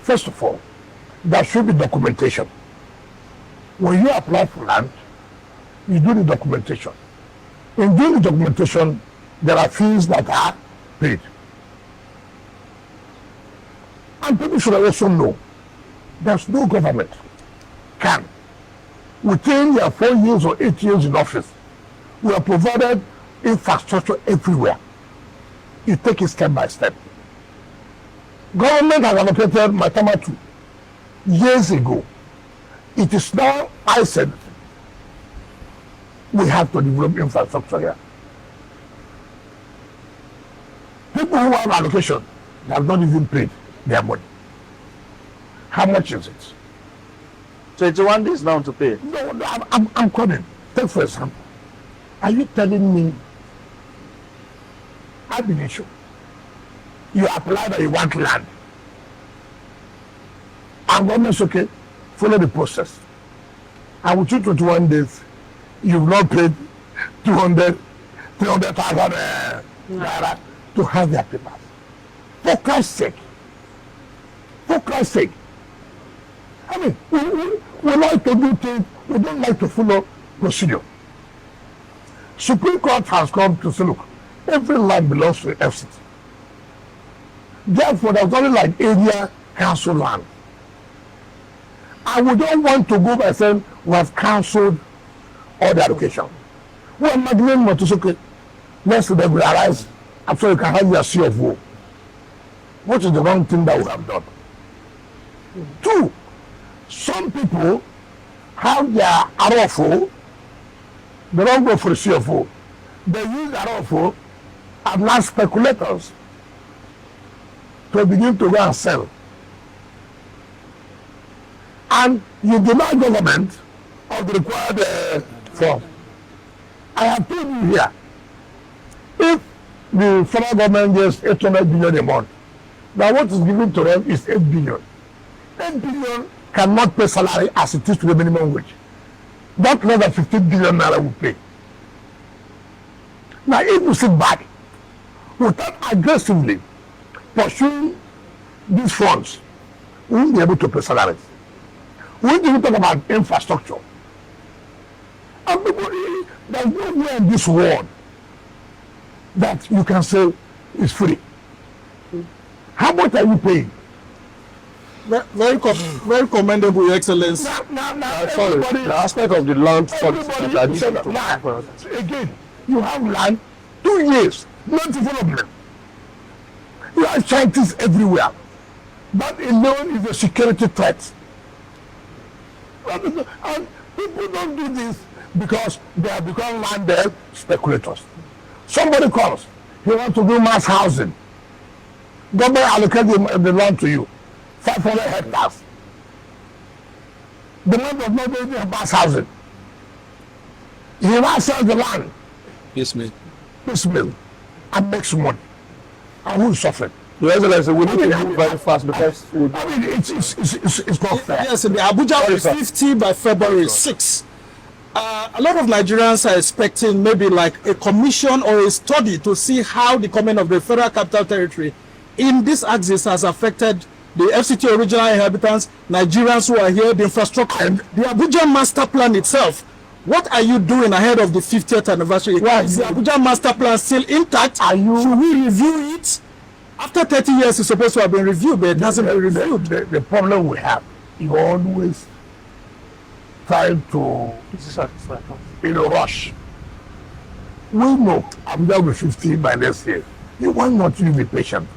First of all, there should be documentation. When you apply for land, you do the documentation. In doing the documentation, there are fees that are paid. And people should also know there's no government can, within their 4 years or 8 years in office, we have provided infrastructure everywhere. You take it step by step. Government has allocated Matama 2 years ago. It is now, I said, we have to develop infrastructure here. People who have allocation, they have not even paid their money. How much is it? 21 days now to pay. No, I'm coming. Take for example. Are you telling me I've been issue. You apply that you want land. And government's okay, follow the process. And within 21 days, you've not paid 300,000 naira to have their papers. For Christ's sake. For Christ's sake. I mean, we like to do things, we don't like to follow procedure. Supreme Court has come to say, look, every land belongs to the FCT. Therefore, there's only like area council land. And we don't want to go by saying we have cancelled all the allocation. We are imagining what is okay. Let's regularize after you can have your CFO. What is the wrong thing that we have done? 2, some people have their RFO, they don't go for the CFO. They use RFO as land speculators to begin to go and sell. And you deny government of the required form. I have told you here, if the federal government gets 800 billion a month, now what is given to them is 8 billion. 8 billion cannot pay salary as it is to the minimum wage. Not less than 15 billion naira will pay. Now, if you sit back without aggressively pursuing these funds, we won't be able to pay salaries. We won't even talk about infrastructure. And people, there's nowhere in this world that you can say is free. How much are you paying? Very commendable, Your Excellency. Sorry, the aspect of the land again, you have land 2 years, no development. You have scientists everywhere. That alone is a security threat. And people don't do this because they have become landed speculators. Somebody comes, he wants to do mass housing. Government allocate the land to you, 500 hectares. The land does not do mass housing. He now sells the land. Yes, ma'am. Piecemeal and makes money. And who is suffering? Your Excellency, we need to move very fast because I mean, it's not fair. Yes, in the Abuja 50 by February 6. A lot of Nigerians are expecting maybe like a commission or a study to see how the coming of the Federal Capital Territory in this axis has affected the FCT original inhabitants, Nigerians who are here, the infrastructure, and the Abuja Master Plan itself. What are you doing ahead of the 50th anniversary? Is the Abuja Master Plan still intact? Should we review it? After 30 years, it's supposed to have been reviewed, but it hasn't been reviewed. The problem we have, you always try to, in a rush. We know Abuja will be 50 by next year. You want not to be patient.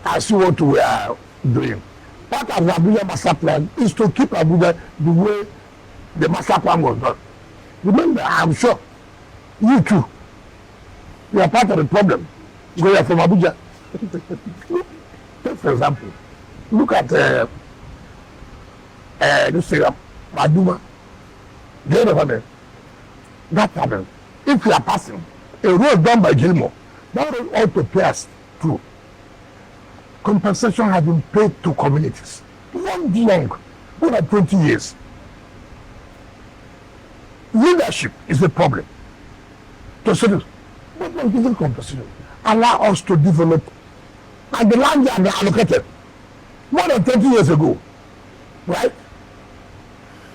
I see what we are doing. Part of the Abuja Master Plan is to keep Abuja the way the Master Plan was done. Remember, I'm sure, you too, you are part of the problem. You are from Abuja. Take for example, look at this thing, Maduma. The other one, that happened. If you are passing a road done by Gilmore, that road ought to pay us through. Compensation has been paid to communities. Long, more than 20 years. Leadership is the problem. To say this, but not giving compensation. Allow us to develop. And the land they are allocated more than 20 years ago, right?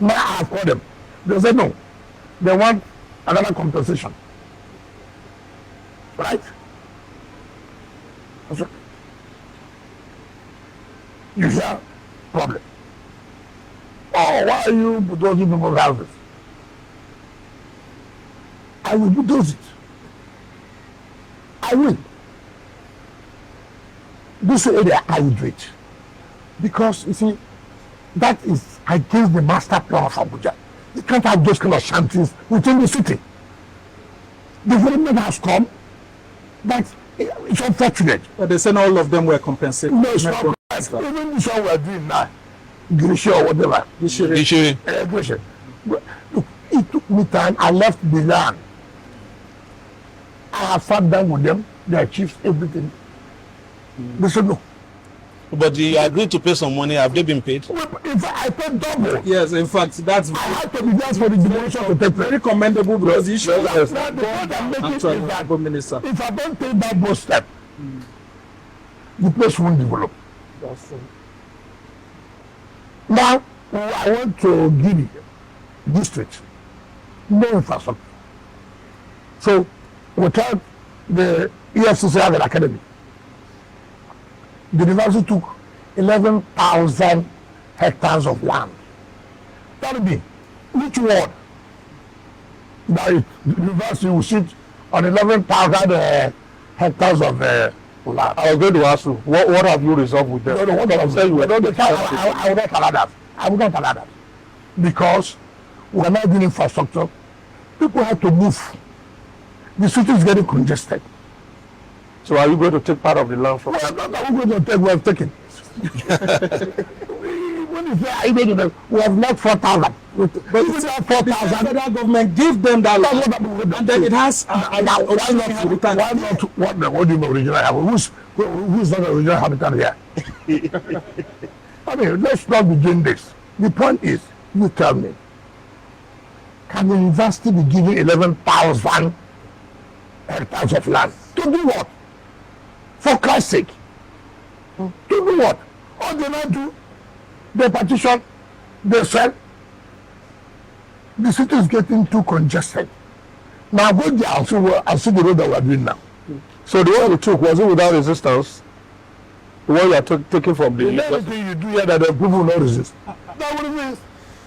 Now I have called them. They said no. They want another compensation. Right? So, you hear problem. Oh, why are you bulldozing people's houses? I will bulldoze it. I will. This area I will do it. Because you see, that is against the master plan of Abuja. You can't have those kind of shanties within the city. Development has come, but it's unfortunate. But they said all of them were compensated. No, it's not correct. Even this one we're doing now, Girishi or whatever. Girishi. Look, it took me time. I left the land. I have sat down with them. they achieved everything. They said no. But you agreed to pay some money. Have they been paid? In fact, I paid double. Yes, in fact, that's I had to be there for the demolition to take place. very commendable because the issue Now, the point I'm making is that Minister. if I don't take that bold step, the place won't develop. Now, I went to Guinea district, no infrastructure. So, without the EFCC have an academy, the university took 11,000 hectares of land. That would be each ward. That the university will sit on 11,000 hectares of land. I was going to ask you, what have you resolved with them? No, what I'm saying, I will not allow that. I will not allow that. Because we are not doing infrastructure. People have to move. The city is getting congested. So are you going to take part of the land from? We are not going to take, we have taken. When you say, we have not 4,000. But even that 4,000, federal government give them that land, and then it has why not? What do you mean original habitat? Who's not original habitat here? I mean, let's not be doing this. The point is, you tell me, can the university be given 11,000 hectares of land? To do what? For Christ's sake. To do what? All they not do, they petition, they sell. The city is getting too congested. Now go there and see the road that we are doing now. So the one you took, was it without resistance? The one you are taking from the... Everything you do here that the people will not resist. That what it is.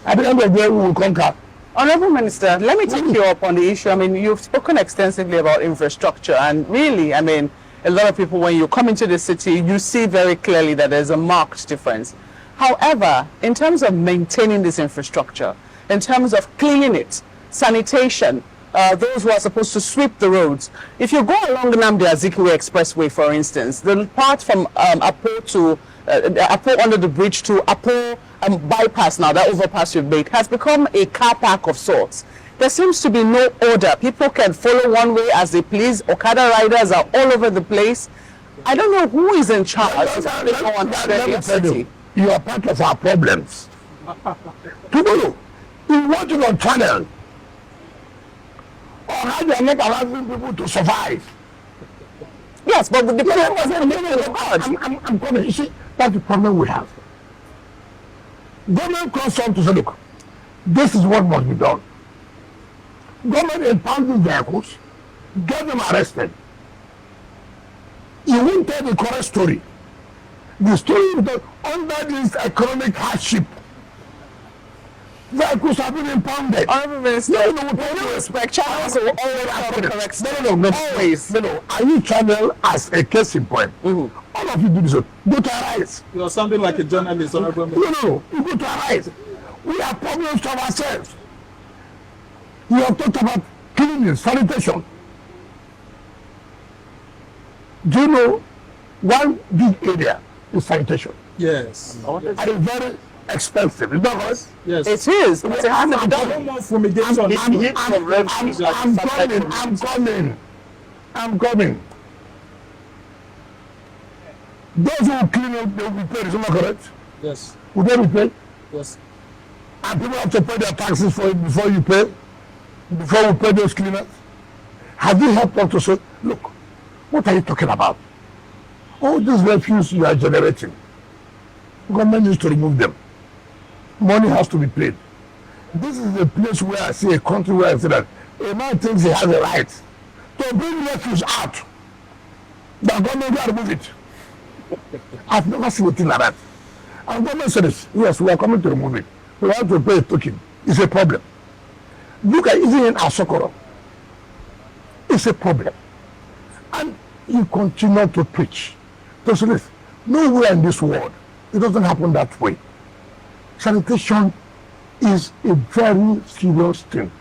At the end of the day, we will conquer. Honorable Minister, let me take you up on the issue. I mean, you've spoken extensively about infrastructure, and really, I mean, a lot of people, when you come into the city, you see very clearly that there's a marked difference. However, in terms of maintaining this infrastructure, in terms of cleaning it, sanitation, those who are supposed to sweep the roads. If you go along the Azikiwe Expressway, for instance, the part from Apo to Apo under the bridge to Apo bypass now, that overpass you've made, has become a car park of sorts. There seems to be no order. People can follow one way as they please. Okada riders are all over the place. I don't know who is in charge. You are part of our problems. People, you want to on channel. Or how they are not allowing people to survive. Yes, but the problem wasn't I'm coming. You see, that's the problem we have. Government comes on to say, look, this is what must be done. Government impounding vehicles, get them arrested. You won't tell the correct story. The story is that under this economic hardship, vehicles have been impounded. Honorable Minister, no, respect channels will always have the correct story. No. Always. No. Are you channel as a case in point? All of you do this. Go to arise. You're something like a journalist, Honorable Minister. No. You go to arise. We have problems to ourselves. You have talked about cleaning, sanitation. Do you know one big area is sanitation? Yes. And it's very expensive. Is that right? Yes. It is. But it has to be done. No more fumigation. I'm coming. Those who clean up, they will be paid. Is that correct? Yes. Will they be paid? Yes. And people have to pay their taxes for it before you pay? Before we pay those cleaners? Have you helped us to say, look, what are you talking about? All these refuse you are generating, government needs to remove them. Money has to be paid. This is a place where I see a country where I say that a man thinks he has a right to bring refuse out. The government will remove it. I've never seen a thing like that. And government said this, yes, we are coming to remove it. We want to pay a token. It's a problem. Look at even in Asokoro. It's a problem. And you continue to preach. So listen, nowhere in this world, it doesn't happen that way. Sanitation is a very serious thing.